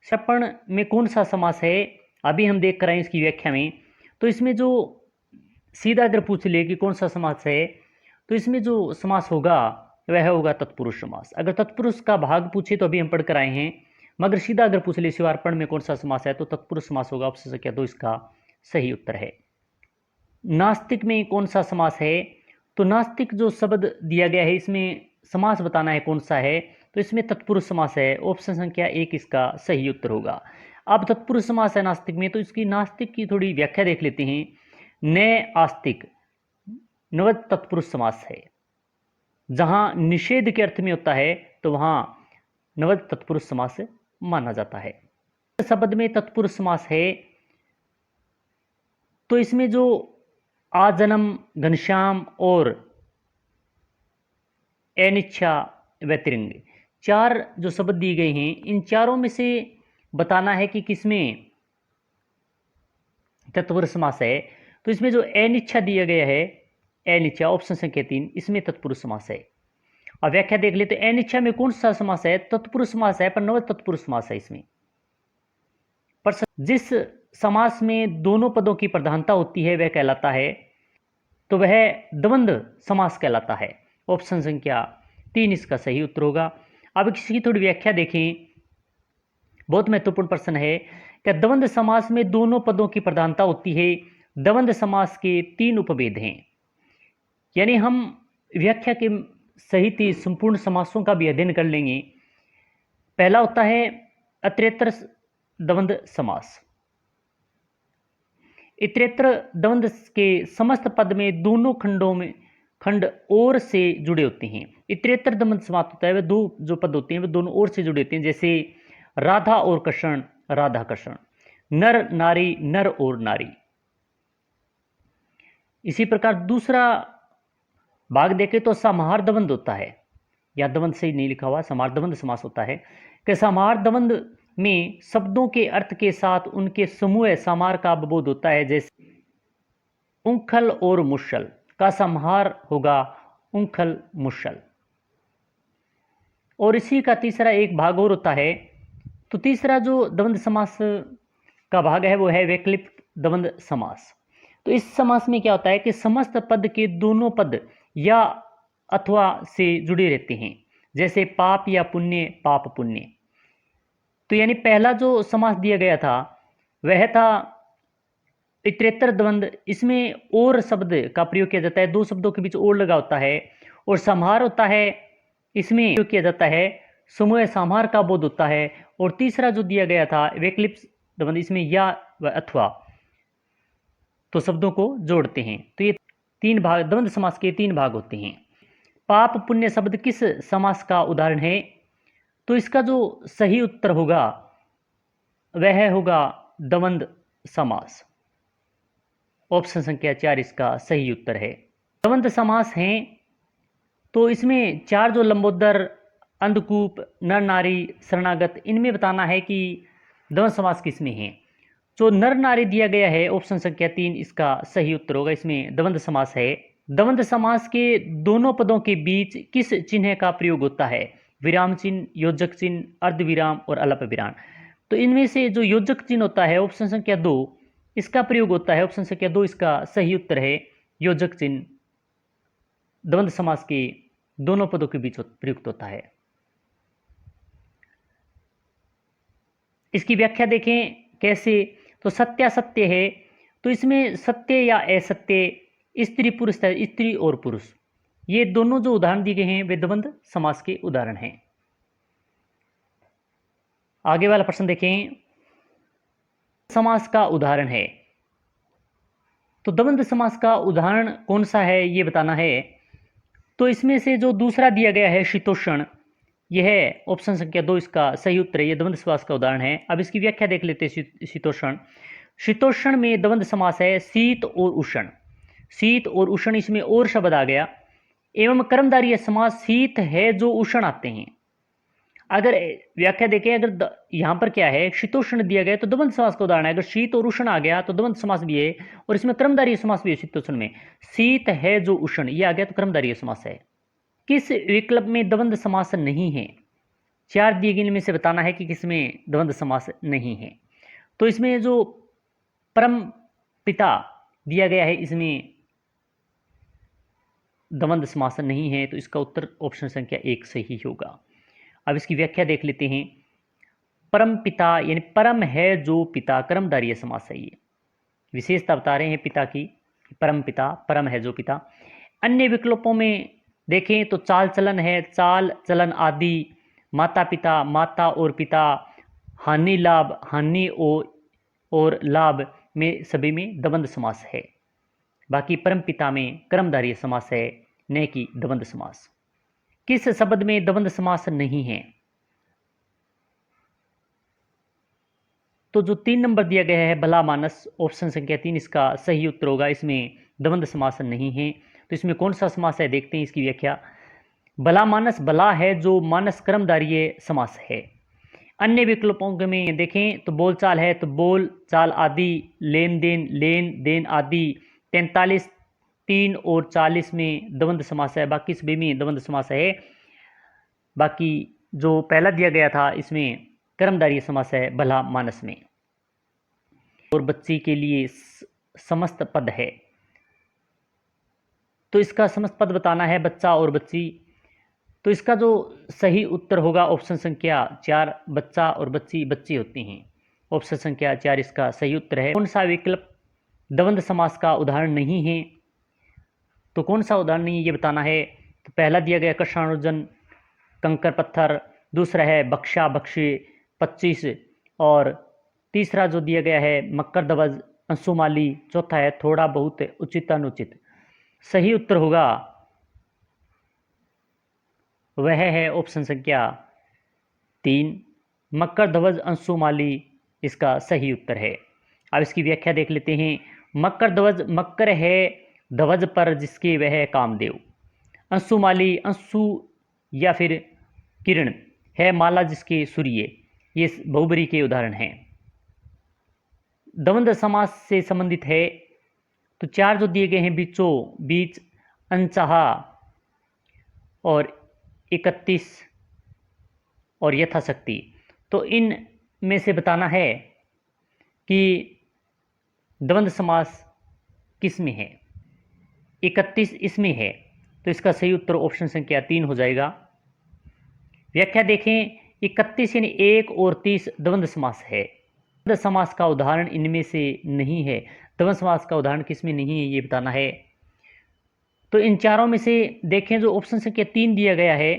[SPEAKER 1] अर्पण में कौन सा समास है अभी हम देख कर आए इसकी व्याख्या में। तो इसमें जो सीधा अगर पूछ ले कि कौन सा समास है, तो इसमें जो समास होगा वह होगा तत्पुरुष समास। अगर तत्पुरुष का भाग पूछे तो अभी हम पढ़ कर आए हैं, मगर सीधा अगर पूछ ले शिवार्पण में कौन सा समास है तो तत्पुरुष समास होगा। ऑप्शन संख्या 2 इसका सही उत्तर है। नास्तिक में कौन सा समास है? तो नास्तिक जो शब्द दिया गया है इसमें समास बताना है कौन सा है, तो इसमें तत्पुरुष समास है। ऑप्शन संख्या 1 इसका सही उत्तर होगा। अब तत्पुरुष समास है नास्तिक में, तो इसकी नास्तिक की थोड़ी व्याख्या देख लेते हैं। न आस्तिक नवद तत्पुरुष समास है। जहां निषेध के अर्थ में होता है तो वहां नवद तत्पुरुष समास माना जाता है। शब्द में तत्पुरुष समास है तो इसमें जो आजन्म, घनश्याम और अनिच्छा, व्यतिरिंग, 4 जो शब्द दिए गए हैं इन चारों में से बताना है कि किसमें तत्पुरुष समास है। तो इसमें जो अनिच्छा दिया गया है, अनिच्छा ऑप्शन संख्या 3, इसमें तत्पुरुष समास है। अब व्याख्या देख लेते हैं। अनिच्छा में कौन सा समास है? तत्पुरुष समास है, पर नव तत्पुरुष समास है। इसमें पर जिस समास में दोनों पदों की प्रधानता होती है वह कहलाता है, तो वह द्वंद्व समास कहलाता है। ऑप्शन संख्या 3 इसका सही उत्तर होगा। अब इसकी थोड़ी व्याख्या देखें, बहुत महत्वपूर्ण प्रश्न है कि द्वंद्व समास में दोनों पदों की प्रधानता होती है। द्वंद्व समास के 3 उपभेद हैं, यानी हम व्याख्या के सहित ही संपूर्ण समासों का भी अध्ययन कर लेंगे। पहला होता है इतरेतर द्वंद्व समास। इतरेतर द्वंद्व के समस्त पद में दोनों खंड और से जुड़े होते हैं। इतरेतर द्वंद्व समास होता है वह 2 जो पद होते हैं वह दोनों ओर से जुड़े होते हैं, जैसे राधा और कृष्ण, राधा कृष्ण, नर नारी, नर और नारी। इसी प्रकार दूसरा भाग देखें तो समाहार द्वंद्व होता है, या द्वंद्व से ही नहीं लिखा हुआ, समाहार द्वंद्व समास होता है कि समाहार द्वंद्व में शब्दों के अर्थ के साथ उनके समूह समाहार का अवबोध होता है। जैसे उंखल और मुशल का समाहार होगा उंखल मुशल। और इसी का तीसरा एक भाग और होता है। तो तीसरा जो द्वंद्व समास का भाग है वो है वैकल्पिक द्वंद्व समास। तो इस समास में क्या होता है कि समस्त पद के दोनों पद या अथवा से जुड़े रहते हैं, जैसे पाप या पुण्य, पाप पुण्य। तो यानी पहला जो समास दिया गया था वह था इतरेतर द्वंद्व। इसमें और शब्द का प्रयोग किया जाता है, 2 शब्दों के बीच और लगा होता है। और समाहार होता है, इसमें प्रयोग किया जाता है, समूह समाहार का बोध होता है। और तीसरा जो दिया गया था वैकल्पिक द्वंद्व, इसमें या व अथवा तो शब्दों को जोड़ते हैं। तो ये तीन भाग, द्वंद्व समास के तीन भाग होते हैं। पाप पुण्य शब्द किस समास का उदाहरण है? तो इसका जो सही उत्तर होगा वह होगा द्वंद्व समास। ऑप्शन संख्या 4 इसका सही उत्तर है। द्वंद्व समास हैं तो इसमें चार जो लंबोदर, अंधकूप, नर नारी, शरणागत, इनमें बताना है कि द्वंद्व समास किसमें है। जो नर नारी दिया गया है ऑप्शन संख्या 3 इसका सही उत्तर होगा, इसमें द्वंद्व समास है। द्वंद्व समास के दोनों पदों के बीच किस चिन्ह का प्रयोग होता है? विराम चिन्ह, योजक चिन्ह, अर्धविराम और अल्प विराम। तो इनमें से जो योजक चिन्ह होता है ऑप्शन संख्या 2 इसका प्रयोग होता है। ऑप्शन संख्या 2 इसका सही उत्तर है। योजक चिन्ह द्वंद्व समास के दोनों पदों के बीच प्रयुक्त होता है। इसकी व्याख्या देखें कैसे। तो सत्यासत्य है तो इसमें सत्य या असत्य, स्त्री पुरुष, स्त्री और पुरुष, ये दोनों जो उदाहरण दिए गए हैं वे द्वंद्व समास के उदाहरण हैं। आगे वाला प्रश्न देखें। समास का उदाहरण है तो द्वंद्व समास का उदाहरण कौन सा है ये बताना है। तो इसमें से जो दूसरा दिया गया है शीतोष्ण, यह ऑप्शन संख्या 2 इसका सही उत्तर है। यह द्वंद्व समास का उदाहरण है। अब इसकी व्याख्या देख लेते हैं। शीतोष्ण, शीतोष्ण में द्वंद्व समास है शीत और उष्ण। शीत और उष्ण, इसमें और शब्द आ गया। एवं कर्मधारय समास शीत है जो उष्ण आते हैं। अगर व्याख्या देखें, अगर यहां पर क्या है, शीतोष्ण दिया गया तो द्वंद्व समास का उदाहरण है। अगर शीत और उष्ण आ गया तो द्वंद्व समास भी है और इसमें कर्मधारय समास भी है। शीतोष्ण में शीत है जो उष्ण ये आ गया तो कर्मधारय समास है। किस विकल्प में द्वंद्व समास नहीं है? चार दिए गए इनमें से बताना है कि किसमें द्वंद्व समास नहीं है। तो इसमें जो परम पिता दिया गया है इसमें द्वंद्व समास नहीं है, तो इसका उत्तर ऑप्शन संख्या 1 सही होगा। अब इसकी व्याख्या देख लेते हैं। परम पिता यानी परम है जो पिता, कर्मधारय समास है। ये विशेषता बता रहे हैं पिता की, परम पिता, परम है जो पिता। अन्य विकल्पों में देखें तो चाल चलन है, चाल चलन आदि, माता पिता, माता और पिता, हानि लाभ, हानि और लाभ में सभी में द्वंद्व समास है। बाकी परम पिता में कर्मधारय समास है, न कि द्वंद्व समास। किस शब्द में द्वंद्व समास नहीं है? तो जो 3 नंबर दिया गया है भला मानस, ऑप्शन संख्या 3 इसका सही उत्तर होगा। इसमें द्वंद्व समास नहीं है। तो इसमें कौन सा समास है देखते हैं इसकी व्याख्या। भला मानस भला है जो मानस कर्मधारय समास है। अन्य विकल्पों में देखें तो बोलचाल है तो बोल चाल आदि, लेन देन आदि। 43, 3 और 40 में द्वंद्व समास है, बाकी सभी में द्वंद्व समास है। बाकी जो पहला दिया गया था इसमें कर्मधारय समास है भला मानस में। और बच्ची के लिए समस्त पद है तो इसका समस्त पद बताना है बच्चा और बच्ची। तो इसका जो सही उत्तर होगा ऑप्शन संख्या 4, बच्चा और बच्ची बच्चे होते हैं। ऑप्शन संख्या 4 इसका सही उत्तर है। कौन सा विकल्प द्वंद्व समास का उदाहरण नहीं है? तो कौन सा उदाहरण नहीं ये बताना है। तो पहला दिया गया कृष्णानुजन, कंकर पत्थर, दूसरा है बख्शा बख्शे 25 और तीसरा जो दिया गया है मकर ध्वज, अंशुमाली, चौथा है थोड़ा बहुत उचित अनुचित। सही उत्तर होगा वह है ऑप्शन संख्या 3, मकर ध्वज अंशुमाली इसका सही उत्तर है। अब इसकी व्याख्या देख लेते हैं। मकर ध्वज, मकर है ध्वज पर जिसके वह कामदेव। अंशुमाली, अंशु या फिर किरण है माला जिसके सूर्य। ये बहुबरी के उदाहरण हैं। द्वंद्व समास से संबंधित है तो 4 जो दिए गए हैं बीचों बीच, अनचाहा और 31 और यथाशक्ति। तो इन में से बताना है कि द्वंद्व समास किस में है। 31 इसमें है तो इसका सही उत्तर ऑप्शन संख्या 3 हो जाएगा। व्याख्या देखें। 31 यानी 1 और 30 द्वंद्व समास है। द्वंद्व समास का उदाहरण इनमें से नहीं है। द्वंद्व समास का उदाहरण किसमें नहीं है ये बताना है। तो इन चारों में से देखें जो ऑप्शन संख्या 3 दिया गया है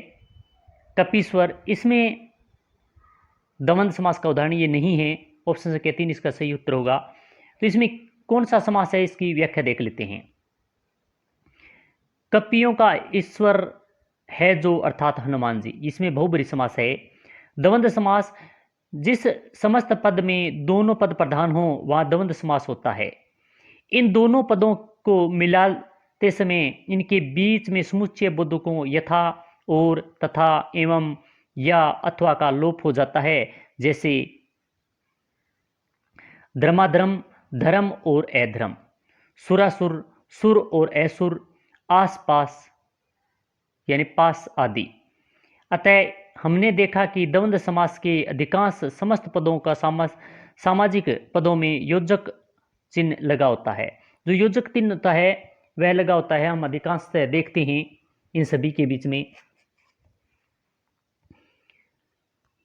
[SPEAKER 1] कपीश्वर, इसमें द्वंद्व समास का उदाहरण ये नहीं है। ऑप्शन संख्या 3 इसका सही उत्तर होगा। तो इसमें कौन सा समास है इसकी व्याख्या देख लेते हैं। कपियों का ईश्वर है जो अर्थात हनुमान जी, इसमें बहुब्रीहि समास है। द्वंद्व समास, जिस समस्त पद में दोनों पद प्रधान हो वहां द्वंद्व समास होता है। इन दोनों पदों को मिलाते समय इनके बीच में समुच्चय बोधकों यथा और तथा एवं या अथवा का लोप हो जाता है, जैसे धर्माधर्म, धर्म और अधर्म, सुरासुर, सुर और असुर, आसपास यानी पास आदि। अतः हमने देखा कि द्वंद्व समास के अधिकांश समस्त पदों का सामाजिक पदों में योजक चिन्ह लगा होता है। जो योजक चिन्ह होता है वह लगा होता है, हम अधिकांशतः देखते हैं इन सभी के बीच में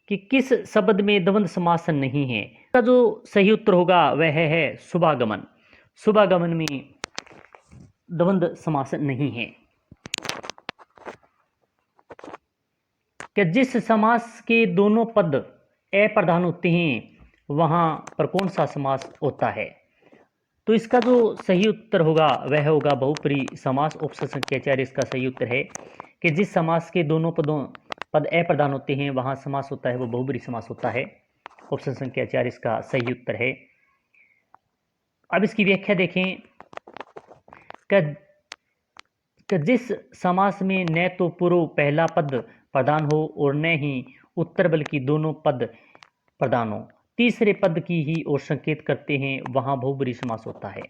[SPEAKER 1] कि किस शब्द में द्वंद्व समास नहीं है। इसका जो सही उत्तर होगा वह है शुभागमन। शुभागमन में द्वंद्व समास नहीं है। कि जिस समास के दोनों पद अप्रधान होते हैं वहां पर कौन सा समास होता है। तो इसका जो सही उत्तर होगा वह होगा बहुब्रीहि समास। ऑप्शन संख्या 4 इसका सही उत्तर है कि जिस समास के दोनों पद अप्रधान होते हैं वहां समास होता है वो बहुब्रीहि समास होता है। ऑप्शन संख्या 4 इसका सही उत्तर है। अब इसकी व्याख्या देखें कि जिस समास में न तो पूर्व पहला पद प्रधान हो और न ही उत्तर बल्कि दोनों पद प्रधान हो, तीसरे पद की ही ओर संकेत करते हैं, वहां बहुब्रीहि समास होता है।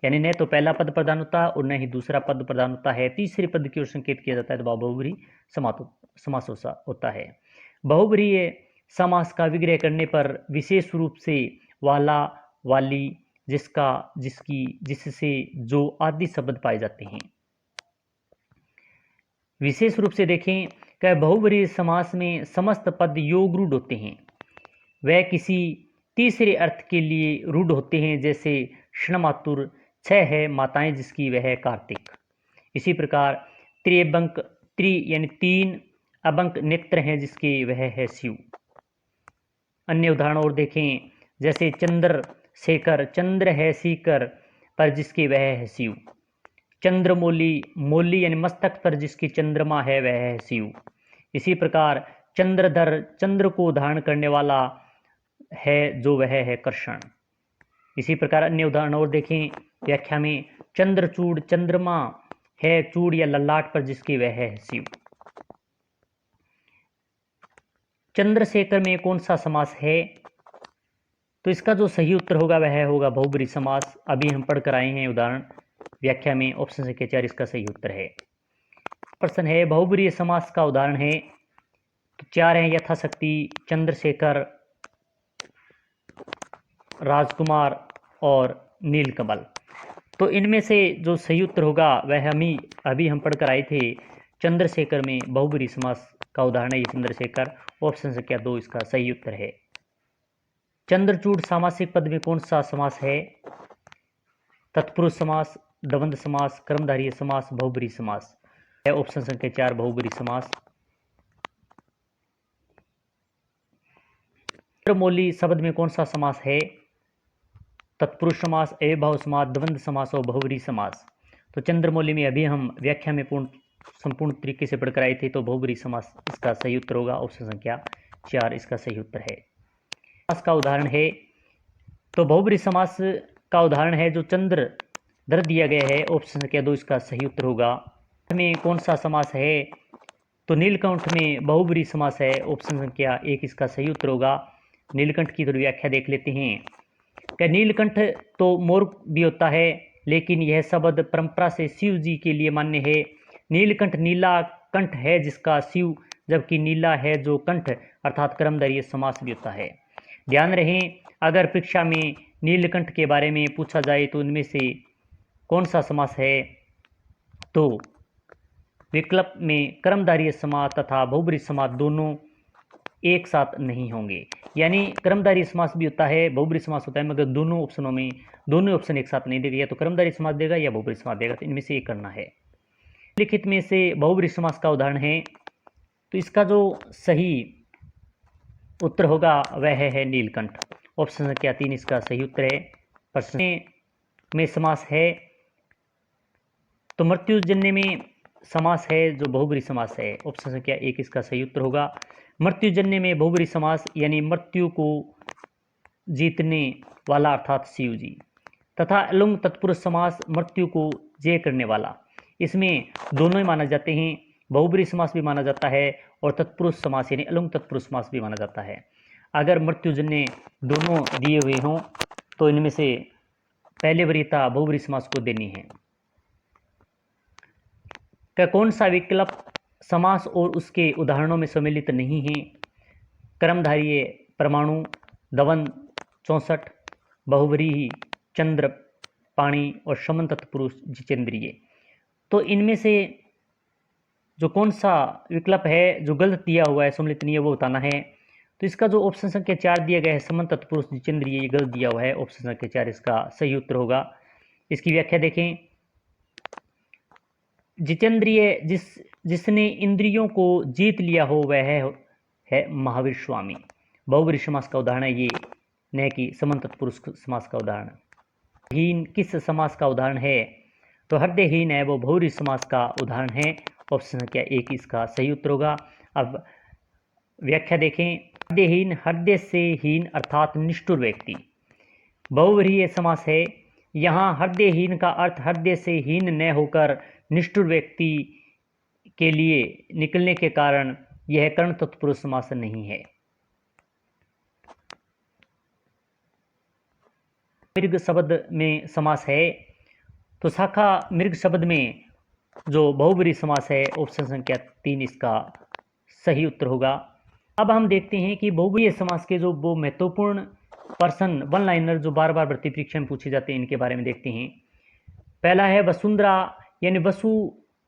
[SPEAKER 1] यानी न तो पहला पद प्रधान होता है और न ही दूसरा पद प्रधान होता है, तीसरे पद की ओर संकेत किया जाता है तो वह बहुब्रीहि समास होता है। बहुब्रीहि समास का विग्रह करने पर विशेष रूप से वाला, वाली, जिसका, जिसकी, जिससे, जो आदि शब्द पाए जाते हैं। विशेष रूप से देखें कि बहुब्रीहि समास में समस्त पद योग रूढ़ होते हैं, वह किसी तीसरे अर्थ के लिए रूढ़ होते हैं, जैसे क्षणमातुर, छह है माताएं जिसकी वह है कार्तिक। इसी प्रकार त्रिअबंक, त्रि यानी तीन, अबंक नेत्र हैं जिसके वह है शिव। अन्य उदाहरण और देखें जैसे चंद्र शेखर, चंद्र है सीकर पर जिसके वह है शिव। चंद्रमौली, मौली यानी मस्तक पर जिसकी चंद्रमा है वह है शिव। इसी प्रकार चंद्रधर, चंद्र को धारण करने वाला है जो वह है कृष्ण। इसी प्रकार अन्य उदाहरण और देखें व्याख्या में, चंद्रचूड़, चंद्रमा है चूड़ या ललाट पर जिसकी वह है शिव। चंद्रशेखर में कौन सा समास है। तो इसका जो सही उत्तर होगा वह होगा बहुब्रीहि समास। अभी हम पढ़कर आए हैं उदाहरण व्याख्या में। ऑप्शन संख्या 4 इसका सही उत्तर है। प्रश्न है बहुब्रीहि समास का उदाहरण है, तो 4 है यथाशक्ति, चंद्रशेखर, राजकुमार और नीलकमल। तो इनमें से जो सही उत्तर होगा वह अभी हम पढ़कर आए थे। चंद्रशेखर में बहुब्रीहि समास का उदाहरण है ये चंद्रशेखर। ऑप्शन संख्या 2 इसका सही उत्तर है। चंद्रचूड़ सामासिक पद में कौन सा समास है। तत्पुरुष समास, द्वंद्व समास, कर्मधारय समास, बहुब्रीहि समास है। ऑप्शन संख्या 4 बहुब्रीहि समास। चंद्रमौली शब्द में कौन सा समास है। तत्पुरुष समास, अव्ययभाव समास, द्वंद्व समास और बहुब्रीहि समास। तो चंद्रमौली में अभी हम व्याख्या में संपूर्ण तरीके से पढ़कर आए थे, तो बहुब्रीहि समास इसका सही उत्तर होगा। ऑप्शन संख्या 4 इसका सही उत्तर है। समास का उदाहरण है, तो बहुब्रीहि समास का उदाहरण है जो चंद्र धर दिया गया है। ऑप्शन संख्या 2 इसका सही उत्तर होगा। में कौन सा समास है, तो नीलकंठ में बहुब्रीहि समास है। ऑप्शन संख्या 1 इसका सही उत्तर होगा। नीलकंठ की थोड़ी व्याख्या देख लेते हैं कि नीलकंठ तो मोर भी होता है, लेकिन यह शब्द परंपरा से शिव जी के लिए मान्य है। नीलकंठ नीला कंठ है जिसका शिव, जबकि नीला है जो कंठ अर्थात कर्मधारय समास भी होता है। ध्यान रहे अगर परीक्षा में नीलकंठ के बारे में पूछा जाए तो इनमें से कौन सा समास है, तो विकल्प में कर्मधारय समास तथा बहुब्रीहि समास दोनों एक साथ नहीं होंगे। यानी कर्मधारय समास भी होता है, बहुब्रीहि समास होता है, मगर दोनों ऑप्शनों में दोनों ऑप्शन एक साथ नहीं देगा, या तो कर्मधारय समास देगा या बहुब्रीहि समास देगा। तो इनमें से एक करना है। लिखित में से बहुब्रीहि समास का उदाहरण है, तो इसका जो सही उत्तर होगा वह है नीलकंठ। ऑप्शन संख्या 3 इसका सही उत्तर है। प्रश्न में समास है, तो मृत्युजन्य में समास है जो बहुब्रीहि समास है। ऑप्शन संख्या 1 इसका सही उत्तर होगा। मृत्युजन्य में बहुब्रीहि समास यानी मृत्यु को जीतने वाला अर्थात शिव जी, तथा अलुंग तत्पुरुष समास मृत्यु को जय करने वाला। इसमें दोनों ही माना जाते हैं, बहुब्रीहि समास भी माना जाता है और तत्पुरुष समास यानी अलुंग तत्पुरुष समास भी माना जाता है। अगर मृत्युजन्य दोनों दिए हुए हों तो इनमें से पहले वरीयता बहुब्रीहि समास को देनी है। क्या कौन सा विकल्प समास और उसके उदाहरणों में सम्मिलित नहीं है? कर्मधारय, परमाणु, दवंद, 64, बहुव्रीहि, चंद्र, पाणी और शमन तत्पुरुष, जितेंद्रिय। तो इनमें से जो कौन सा विकल्प है जो गलत दिया हुआ है, सम्मिलित नहीं है, वो बताना है। तो इसका जो ऑप्शन संख्या 4 दिया गया है, समन तत्पुरुष जितेंद्रिय, ये गलत दिया हुआ है। ऑप्शन संख्या 4 इसका सही उत्तर होगा। इसकी व्याख्या देखें। जितेंद्रिय जिसने इंद्रियों को जीत लिया हो वह है महावीर स्वामी। बहुब्रीहि समास का उदाहरण है ये, न कि समन तत्पुरुष समास का उदाहरण। हीन किस समास का उदाहरण है? तो हृदयहीन है वो बहुब्रीहि समास का उदाहरण है। ऑप्शन संख्या 1 इसका सही उत्तर होगा। अब व्याख्या देखें। हृदयहीन, हृदय से हीन अर्थात निष्ठुर व्यक्ति। बहुव्रीहि समास है। यहाँ हृदयहीन का अर्थ हृदय से हीन न होकर निष्ठुर व्यक्ति के लिए निकलने के कारण यह कर्ण तत्पुरुष समास नहीं है। मृग शब्द में समास है, तो शाखा मृग शब्द में जो बहुब्रीहि समास है, ऑप्शन संख्या 3 इसका सही उत्तर होगा। अब हम देखते हैं कि बहुब्रीहि समास के जो वो महत्वपूर्ण पर्सन वन लाइनर जो बार बार भर्ती परीक्षा में पूछे जाते हैं, इनके बारे में देखते हैं। पहला है वसुंधरा, यानी वसु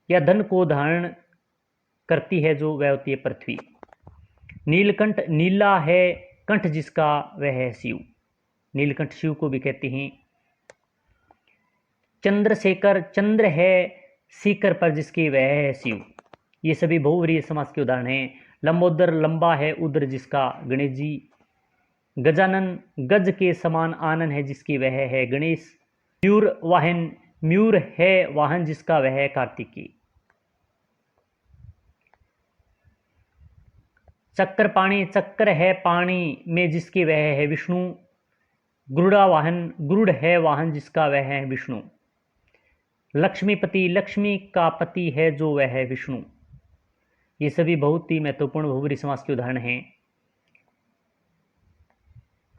[SPEAKER 1] या धन को धारण करती है जो वह होती है पृथ्वी। नीलकंठ, नीला है कंठ जिसका वह है शिव, नीलकंठ शिव को भी कहते हैं। चंद्रशेखर, चंद्र है शिखर पर जिसके वह है शिव। ये सभी बहुव्रीहि समास के उदाहरण हैं। लंबोदर, लंबा है उदर जिसका गणेश जी। गजानन, गज के समान आनन है जिसकी वह है गणेश। मयूर वाहन, मयूर है वाहन जिसका वह है कार्तिकी। चक्कर पाणी, चक्कर है पानी में जिसकी वह है विष्णु। गुरुड़ा वाहन, गुरुड़ है वाहन जिसका वह है विष्णु। लक्ष्मीपति, लक्ष्मी का पति है जो वह है विष्णु। ये सभी बहुत ही महत्वपूर्ण बहुब्रीहि समास के उदाहरण हैं।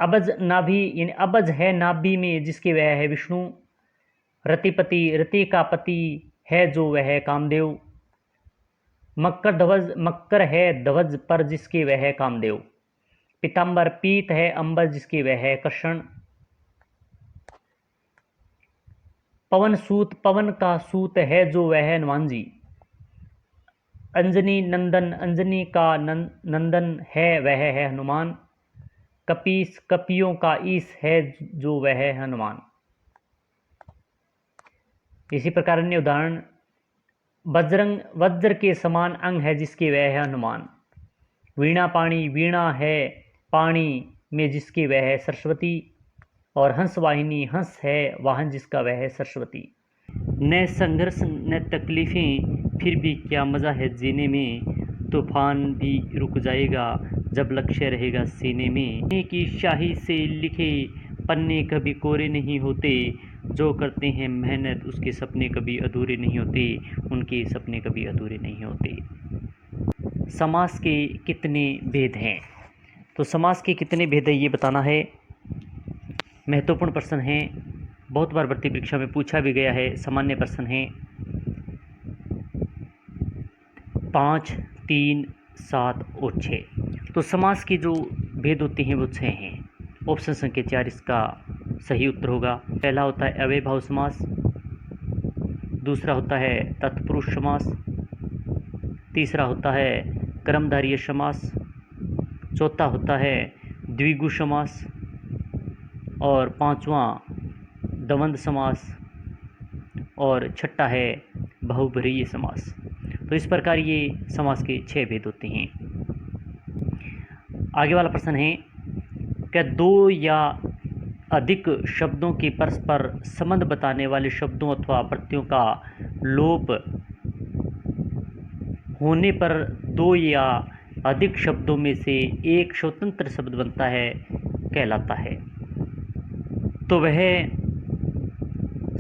[SPEAKER 1] अबज नाभि, यानी अबज है नाभि में जिसके वह है विष्णु। रतिपति, रति का पति है जो वह है कामदेव। मकर ध्वज, मकर है ध्वज पर जिसके वह है कामदेव। पीताम्बर, पीत है अंबर जिसके वह है कृष्ण। पवन सूत, पवन का सूत है जो वह है हनुमान जी। अंजनी नंदन, अंजनी का नंदन है वह है हनुमान। कपीस, कपियों का ईस है जो वह है हनुमान। इसी प्रकार अन्य उदाहरण। वज्रंग, वज्र के समान अंग है जिसके वह है हनुमान। वीणा पाणी, वीणा है पाणी में जिसकी वह है सरस्वती। और हंस वाहिनी, हंस है वाहन जिसका वह है सरस्वती। न संघर्ष न तकलीफ़ें फिर भी क्या मज़ा है जीने में। तूफान भी रुक जाएगा जब लक्ष्य रहेगा सीने में। की शाही से लिखे पन्ने कभी कोरे नहीं होते। जो करते हैं मेहनत उसके सपने कभी अधूरे नहीं होते, उनके सपने कभी अधूरे नहीं होते। समास के कितने भेद हैं? तो समास के कितने भेद हैं ये बताना है। महत्वपूर्ण प्रश्न है, बहुत बार भर्ती परीक्षा में पूछा भी गया है। सामान्य प्रश्न है 5, 3, 7 और 6। तो समास के जो भेद होते हैं वो 6 हैं। ऑप्शन संख्या 4 इसका सही उत्तर होगा। पहला होता है अव्ययभाव समास, दूसरा होता है तत्पुरुष समास, तीसरा होता है कर्मधारय समास, चौथा होता है द्विगु समास और पांचवा द्वंद्व समास और छठा है बहुब्रीहि समास। तो इस प्रकार ये समास के 6 भेद होते हैं। आगे वाला प्रश्न है, क्या 2 या अधिक शब्दों के परस्पर संबंध बताने वाले शब्दों अथवा प्रत्ययों का लोप होने पर दो या अधिक शब्दों में से एक स्वतंत्र शब्द बनता है कहलाता है, तो वह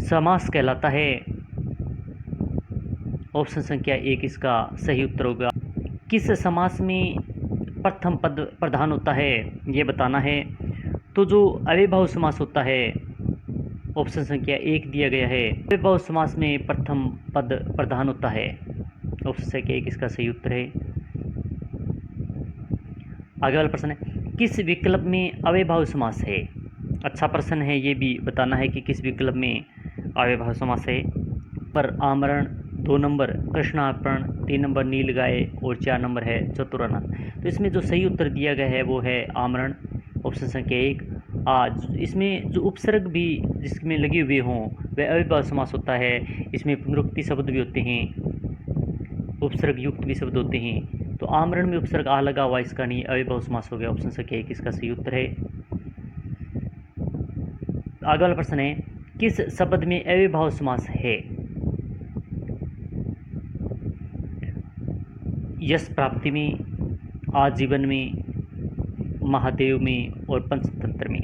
[SPEAKER 1] समास कहलाता है। ऑप्शन संख्या 1 इसका सही उत्तर होगा। किस समास में प्रथम पद प्रधान होता है ये बताना है। तो जो अव्ययभाव समास होता है, ऑप्शन संख्या 1 दिया गया है, अव्ययभाव समास में प्रथम पद प्रधान होता है। ऑप्शन संख्या 1 इसका सही उत्तर है। आगे वाला प्रश्न है, किस विकल्प में अव्ययभाव समास है। अच्छा प्रश्न है, ये भी बताना है कि किस विकल्प में अव्ययभाव समास है। पर आमरण, 2 नंबर कृष्णार्पण, 3 नंबर नीलगाय और 4 नंबर है चतुरानन। तो इसमें जो सही उत्तर दिया गया है वो है आमरण, ऑप्शन संख्या 1। आज इसमें जो उपसर्ग भी जिसमें लगे हुए हों वह अव्ययभाव समास होता है। इसमें पुनरुक्ति शब्द भी होते हैं, उपसर्ग युक्त भी शब्द होते हैं। तो आमरण में उपसर्ग आ लगा हुआ, इसका नहीं, अव्ययभाव समास हो गया। ऑप्शन संख्या 1 इसका सही उत्तर है। आगे वाला प्रश्न है, किस शब्द में अव्ययभाव समास है। यश प्राप्ति में, आजीवन में, महादेव में और पंचतंत्र में।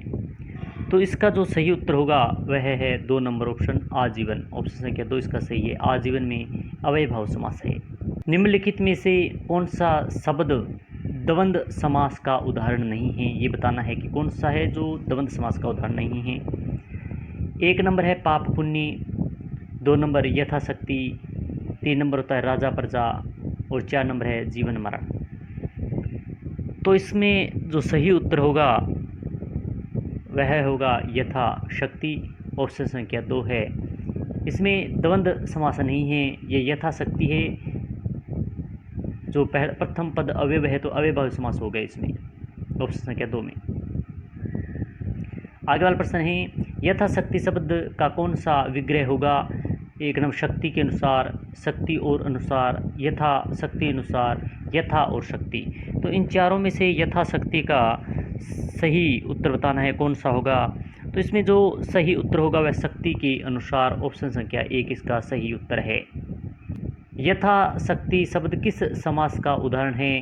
[SPEAKER 1] तो इसका जो सही उत्तर होगा वह है 2 नंबर ऑप्शन आजीवन। ऑप्शन संख्या 2 इसका सही है। आजीवन में अव्ययभाव समास है। निम्नलिखित में से कौन सा शब्द द्वंद्व समास का उदाहरण नहीं है, ये बताना है कि कौन सा है जो द्वंद्व समास का उदाहरण नहीं है। 1 नंबर है पाप पुण्य, 2 नंबर यथाशक्ति, 3 नंबर होता है राजा प्रजा और 4 नंबर है जीवन मरण। तो इसमें जो सही उत्तर होगा वह होगा यथाशक्ति। ऑप्शन संख्या 2 है। इसमें द्वंद्व समास नहीं है, ये यथाशक्ति है। जो प्रथम पद अव्यय है तो अव्ययभाव समास हो गए इसमें, ऑप्शन संख्या 2 में। आगे वाला प्रश्न है, यथाशक्ति शब्द का कौन सा विग्रह होगा। 1 नंबर शक्ति के अनुसार, शक्ति और अनुसार, यथा शक्ति अनुसार, यथा और शक्ति। तो इन चारों में से यथाशक्ति का सही उत्तर बताना है कौन सा होगा। तो इसमें जो सही उत्तर होगा वह शक्ति के अनुसार। ऑप्शन संख्या 1 इसका सही उत्तर है। यथाशक्ति शब्द किस समास का उदाहरण है।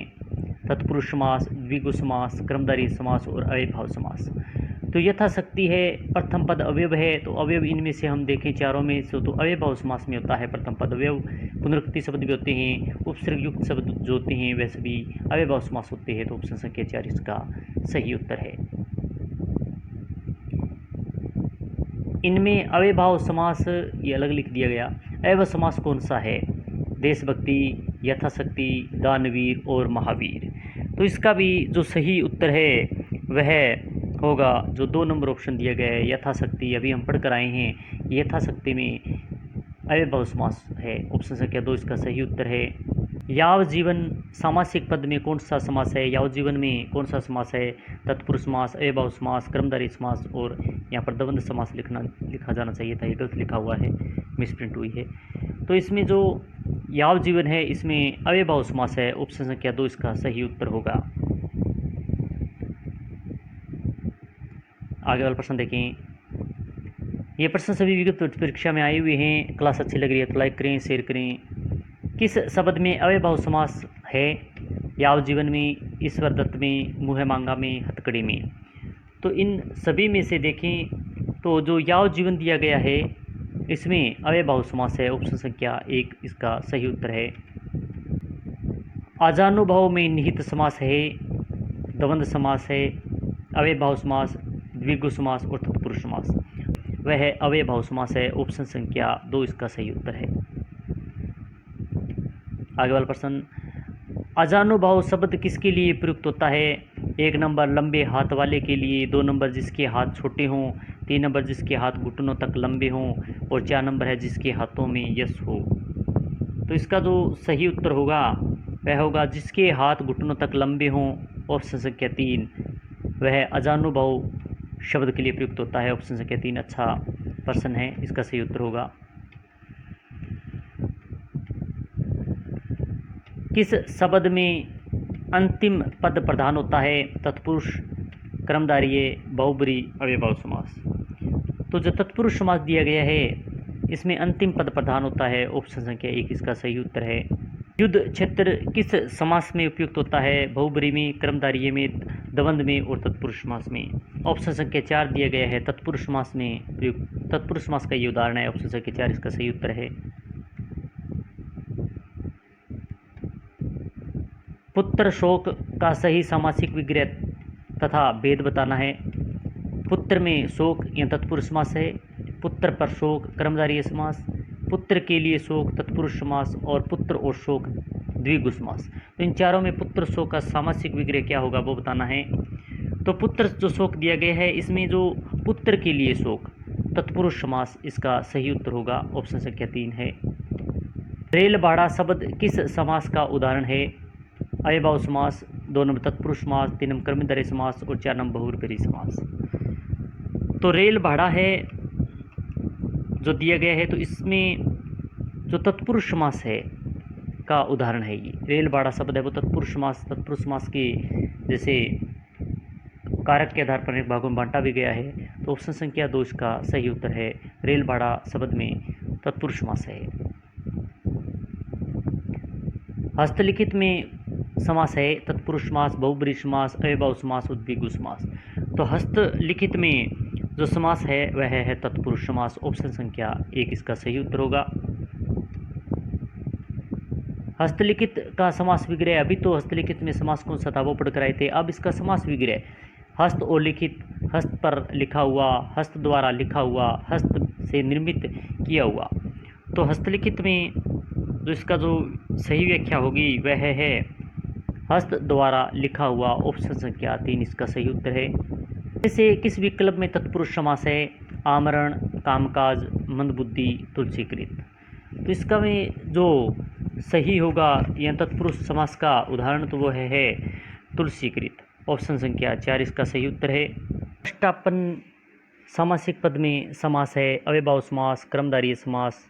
[SPEAKER 1] तत्पुरुष समास, द्विगु समास, क्रमधारय समास और अव्ययभाव समास। तो यथाशक्ति है, प्रथम पद अवयव है, तो अवयव इनमें से हम देखें चारों में से तो अव्ययभाव समास में होता है प्रथम पद अवयव। पुनरुक्ति शब्द भी होते हैं, उपसर्ग युक्त शब्द जो होते हैं वैसे भी अव्ययभाव समास होते हैं। तो ऑप्शन संख्या 4 इसका सही उत्तर है। इनमें अव्ययभाव समास ये अलग लिख दिया गया। अव्ययभाव समास कौन सा है। देशभक्ति, यथाशक्ति, दानवीर और महावीर। तो इसका भी जो सही उत्तर है वह होगा जो 2 नंबर ऑप्शन दिया गया है, यथाशक्ति। अभी हम पढ़ कर आए हैं, यथाशक्ति में अव्ययभाव समास है। ऑप्शन संख्या 2 इसका सही उत्तर है। याव जीवन सामासिक पद में कौन सा समास है। याव जीवन में कौन सा समास है। तत्पुरुष समास, अव्ययभाव समास, क्रमधारय समास और यहाँ पर द्वंद्व समास लिखा जाना चाहिए था, ये गलत लिखा हुआ है, मिसप्रिंट हुई है। तो इसमें जो याव जीवन है इसमें अव्ययभाव समास है। ऑप्शन संख्या 2 इसका सही उत्तर होगा। आगे वाला प्रश्न देखें। ये प्रश्न सभी विगत परीक्षा में आए हुए हैं। क्लास अच्छी लग रही है तो लाइक करें, शेयर करें। किस शब्द में अव्ययभाव समास है। याव जीवन में, ईश्वर दत्त में, मुँह मांगा में, हथकड़ी में। तो इन सभी में से देखें तो जो याव जीवन दिया गया है इसमें अव्ययभाव समास है। ऑप्शन संख्या 1 इसका सही उत्तर है। आजानुभव में निहित समास है, द्वंद्व समास है, अव्ययभाव समास, द्विगु समास और तत्पुरुष समास। वह अव्ययभाव समास है। ऑप्शन संख्या 2 इसका सही उत्तर है। आगे वाला प्रश्न, अजानुभव शब्द किसके लिए प्रयुक्त होता है। 1 नंबर लंबे हाथ वाले के लिए, 2 नंबर जिसके हाथ छोटे हों, 3 नंबर जिसके हाथ घुटनों तक लंबे हों और 4 नंबर है जिसके हाथों में यश हो। तो इसका जो सही उत्तर होगा वह होगा जिसके हाथ घुटनों तक लंबे हों। ऑप्शन संख्या 3 वह अजानुभव शब्द के लिए प्रयुक्त होता है। ऑप्शन संख्या 3 अच्छा प्रश्न है, इसका सही उत्तर होगा। किस शब्द में अंतिम पद प्रधान होता है। तत्पुरुष, कर्मधारय, बहुब्री, अव्ययभाव समास। तो जो तत्पुरुष समास दिया गया है इसमें अंतिम पद प्रधान होता है। ऑप्शन संख्या 1 इसका सही उत्तर है। युद्ध क्षेत्र किस समास में उपयुक्त होता है? बहुब्री में, कर्मधारय में, द्वंद्व में और तत्पुरुष समास में। ऑप्शन संख्या 4 दिया गया है तत्पुरुष समास में प्रयुक्त। तत्पुरुष समास का ये उदाहरण है। ऑप्शन संख्या 4 इसका सही उत्तर है। पुत्र शोक का सही सामासिक विग्रह तथा भेद बताना है। पुत्र में शोक या तत्पुरुष समास है। पुत्र पर शोक कर्मधारय समास। पुत्र के लिए शोक तत्पुरुष समास और पुत्र और शोक द्विगु समास। तो इन चारों में पुत्र शोक का सामासिक विग्रह क्या होगा वो बताना है। तो पुत्र जो शोक दिया गया है इसमें जो पुत्र के लिए शोक तत्पुरुष समास इसका सही उत्तर होगा। ऑप्शन संख्या 3 है। रेल भाड़ा शब्द किस समास का उदाहरण है? अव्ययभाव समास, 2 नंबर तत्पुरुष समास, 3 नंबर कर्मधारय समास और 4 नंबर बहुब्री समास। तो रेल भाड़ा है जो दिया गया है तो इसमें जो तत्पुरुष समास है का उदाहरण है। ये रेल भाड़ा शब्द है वो तत्पुरुष समास के जैसे कारक के आधार पर अनेक भागों में बांटा भी गया है। तो ऑप्शन संख्या 2 इसका सही उत्तर है। रेल भाड़ा शब्द में तत्पुरुष समास है। हस्तलिखित में समास है तत्पुरुष समास, बहुब्री समास, अव्ययभाव समास और द्विगु समास। तो हस्तलिखित में जो समास है वह है तत्पुरुष समास। ऑप्शन संख्या 1 इसका सही उत्तर होगा। हस्तलिखित का समास विग्रह, अभी तो हस्तलिखित में समास कौन सा था वो पढ़कर आए थे। अब इसका समास विग्रह हस्त और लिखित, हस्त पर लिखा हुआ, हस्त द्वारा लिखा हुआ, हस्त से निर्मित किया हुआ। तो हस्तलिखित में जो इसका जो सही व्याख्या होगी वह है हस्त द्वारा लिखा हुआ। ऑप्शन संख्या 3 इसका सही उत्तर है। जैसे किस विकल्प में तत्पुरुष समास है? आमरण, कामकाज, मंदबुद्धि, तुलसीकृत। तो इसका में जो सही होगा या तत्पुरुष समास का उदाहरण तो वो है तुलसीकृत। ऑप्शन संख्या 4 इसका सही उत्तर है। अष्टापन्न सामासिक पद में समास है अव्ययभाव समास, कर्मधारय समास,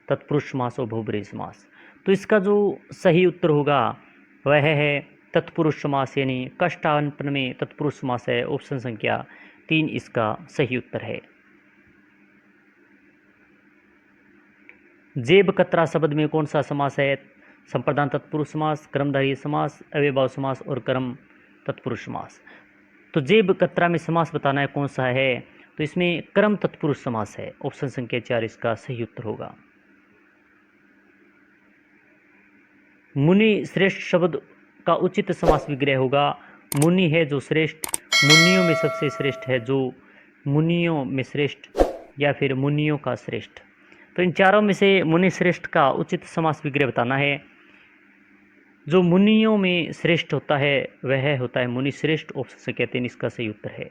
[SPEAKER 1] तत्पुरुष समास और बहुब्री समास। तो इसका जो सही उत्तर होगा वह है तत्पुरुष समास, यानी कष्टापन्न में तत्पुरुष समास है। ऑप्शन संख्या 3 इसका सही उत्तर है। जेब कतरा शब्द में कौन सा समास है? संप्रदान तत्पुरुष समास, कर्मधारय समास, अव्ययभाव समास और कर्म तत्पुरुष समास। तो जेब कतरा में समास बताना है कौन सा है? तो इसमें कर्म तत्पुरुष समास है। ऑप्शन संख्या 4 इसका सही उत्तर होगा। मुनि श्रेष्ठ शब्द का उचित समास विग्रह होगा। मुनि है जो श्रेष्ठ, मुनियों में सबसे श्रेष्ठ है, जो मुनियों में श्रेष्ठ या फिर मुनियों का श्रेष्ठ। तो इन चारों में से मुनि श्रेष्ठ का उचित समास विग्रह बताना है। जो मुनियों में श्रेष्ठ होता है वह होता है मुनि श्रेष्ठ। ऑप्शन से कहते हैं इसका सही उत्तर है।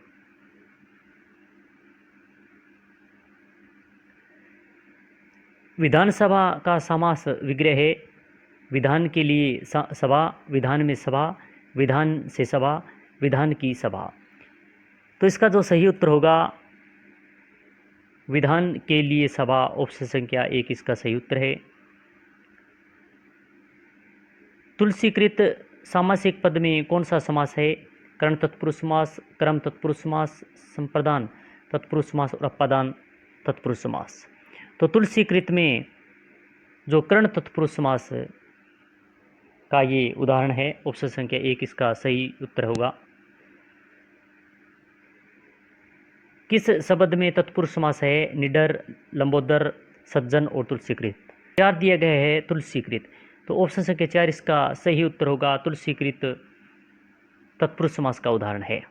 [SPEAKER 1] विधानसभा का समास विग्रह है विधान के लिए सभा, विधान में सभा, विधान से सभा, विधान की सभा। तो इसका जो सही उत्तर होगा विधान के लिए सभा। ऑप्शन संख्या 1 इसका सही उत्तर है। तुलसीकृत सामासिक पद में कौन सा समास है? कर्ण तत्पुरुष समास, क्रम तत्पुरुष समास, संप्रदान तत्पुरुष समास और अपादान तत्पुरुष समास। तो तुलसीकृत में जो कर्ण तत्पुरुष समास का ये उदाहरण है। ऑप्शन संख्या 1 इसका सही उत्तर होगा। किस शब्द में तत्पुरुष समास है? निडर, लंबोदर, सज्जन और तुलसीकृत। 4 दिया गया है तुलसीकृत। तो ऑप्शन संख्या 4 इसका सही उत्तर होगा। तुलसीकृत तत्पुरुष समास का उदाहरण है।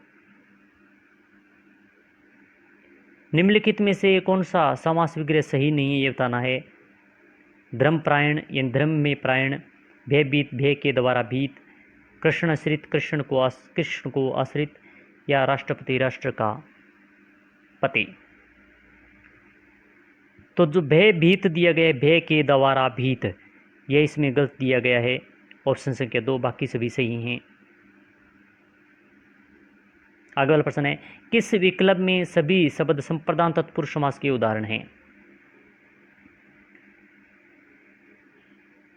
[SPEAKER 1] निम्नलिखित में से कौन सा समास विग्रह सही नहीं है ये बताना है। धर्मपरायण यानी धर्म में प्रायण, भयभीत, भय के द्वारा भीत, कृष्ण आश्रित, कृष्ण को आश्रित, या राष्ट्रपति, राष्ट्र का पति। तो जो भयभीत दिया गया है भय के द्वारा भीत, यह इसमें गलत दिया गया है। ऑप्शन संख्या 2 बाकी सभी सही हैं। आगे वाला प्रश्न है किस विकल्प में सभी शब्द संप्रदान तत्पुरुष समास के उदाहरण हैं?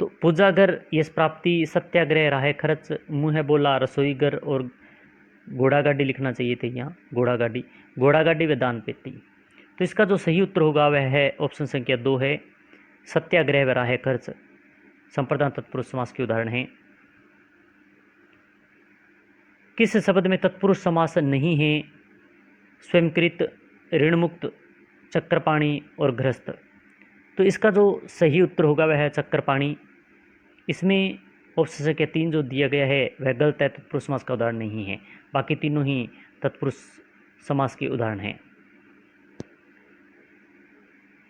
[SPEAKER 1] तो पूजाघर, यश प्राप्ति, सत्याग्रह, राह खर्च, मुँह बोला, रसोईघर और घोड़ा गाड़ी लिखना चाहिए थे यहाँ, घोड़ा गाड़ी, घोड़ा गाड़ी व दान पेटी। तो इसका जो सही उत्तर होगा वह है ऑप्शन संख्या 2 है, सत्याग्रह व राह खर्च संप्रदान तत्पुरुष समास के उदाहरण हैं। किस शब्द में तत्पुरुष समास नहीं है? स्वयंकृत, ऋणमुक्त, चक्रपाणी और गृहस्थ। तो इसका जो सही उत्तर होगा वह है चक्रपाणी। इसमें ऑप्शन संख्या 3 जो दिया गया है वह गलत है, तत्पुरुष समास का उदाहरण नहीं है। बाकी तीनों ही तत्पुरुष समास के उदाहरण हैं।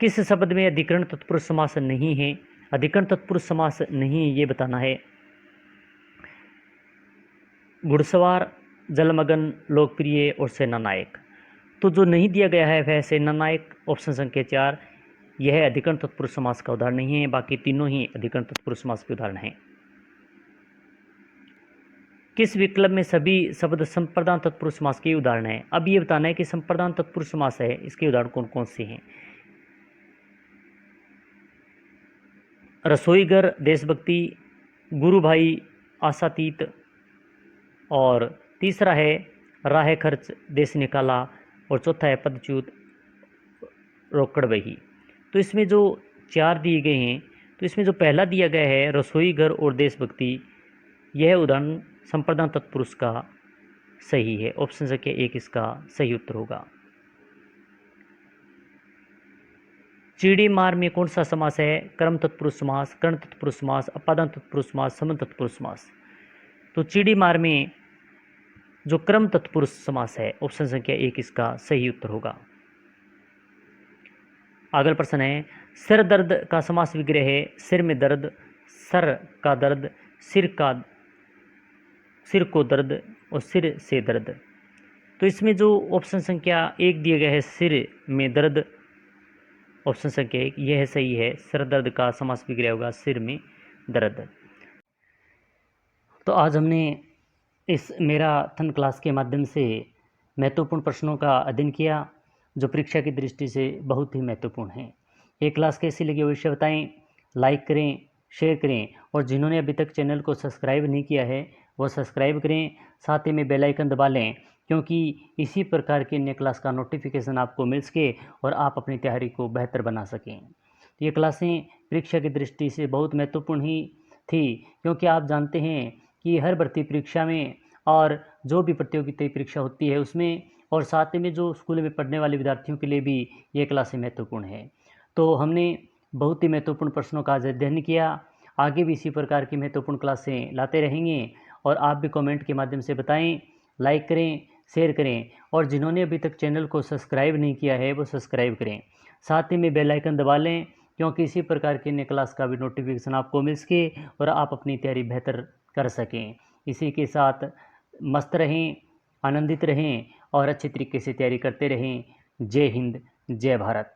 [SPEAKER 1] किस शब्द में अधिकरण तत्पुरुष समास नहीं है? अधिकरण तत्पुरुष समास नहीं ये बताना है। घुड़सवार, जलमग्न, लोकप्रिय और सेनानायक। तो जो नहीं दिया गया है वह सेनानायक, ऑप्शन संख्या 4, यह अधिकरण तत्पुरुष समास का उदाहरण नहीं है। बाकी तीनों ही अधिकरण तत्पुरुष समास के उदाहरण हैं। किस विकल्प में सभी शब्द संप्रदान तत्पुरुष समास के उदाहरण हैं? अब ये बताना है कि संप्रदान तत्पुरुष समास है, इसके उदाहरण कौन कौन से हैं? रसोईघर, देशभक्ति, गुरु भाई, आशातीत, और तीसरा है राह खर्च, देश निकाला, और चौथा है पदच्युत, रोकड़ बही। तो इसमें जो 4 दिए गए हैं, तो इसमें जो पहला दिया गया है रसोईघर और देशभक्ति, यह उदाहरण संप्रदान तत्पुरुष का सही है। ऑप्शन संख्या 1 इसका सही उत्तर होगा। चीड़ी मार में कौन सा समास है? कर्म तत्पुरुष समास, कर्ण तत्पुरुष समास, अपादान तत्पुरुष समास, संबंध तत्पुरुष समास। तो चीड़ी मार में जो क्रम तत्पुरुष समास है, ऑप्शन संख्या 1 इसका सही उत्तर होगा। अगला प्रश्न है, सिर दर्द का समास विग्रह है। सिर में दर्द, सर का दर्द, सिर को दर्द और सिर से दर्द। तो इसमें जो ऑप्शन संख्या 1 दिया गया है सिर में दर्द, ऑप्शन संख्या 1 यह सही है। सिर दर्द का समास विग्रह होगा सिर में दर्द। तो आज हमने इस मैराथन क्लास के माध्यम से महत्वपूर्ण प्रश्नों का अध्ययन किया जो परीक्षा की दृष्टि से बहुत ही महत्वपूर्ण है। ये क्लास कैसी लगी अवश्य बताएं, लाइक करें, शेयर करें, और जिन्होंने अभी तक चैनल को सब्सक्राइब नहीं किया है वो सब्सक्राइब करें, साथ ही में बेल आइकन दबा लें, क्योंकि इसी प्रकार की अन्य क्लास का नोटिफिकेशन आपको मिल सके और आप अपनी तैयारी को बेहतर बना सकें। तो ये क्लासें परीक्षा की दृष्टि से बहुत महत्वपूर्ण ही थी, क्योंकि आप जानते हैं कि हर भर्ती परीक्षा में और जो भी प्रतियोगिता परीक्षा होती है उसमें, और साथ ही में जो स्कूल में पढ़ने वाले विद्यार्थियों के लिए भी ये क्लासें महत्वपूर्ण है। तो हमने बहुत ही महत्वपूर्ण प्रश्नों का आज अध्ययन किया। आगे भी इसी प्रकार की महत्वपूर्ण क्लासें लाते रहेंगे, और आप भी कमेंट के माध्यम से बताएं, लाइक करें, शेयर करें, और जिन्होंने अभी तक चैनल को सब्सक्राइब नहीं किया है वो सब्सक्राइब करें, साथ ही में बेल आइकन दबा लें, क्योंकि इसी प्रकार की अन्य क्लास का भी नोटिफिकेशन आपको मिल सके और आप अपनी तैयारी बेहतर कर सकें। इसी के साथ मस्त रहें, आनंदित रहें और अच्छे तरीके से तैयारी करते रहें। जय हिंद, जय भारत।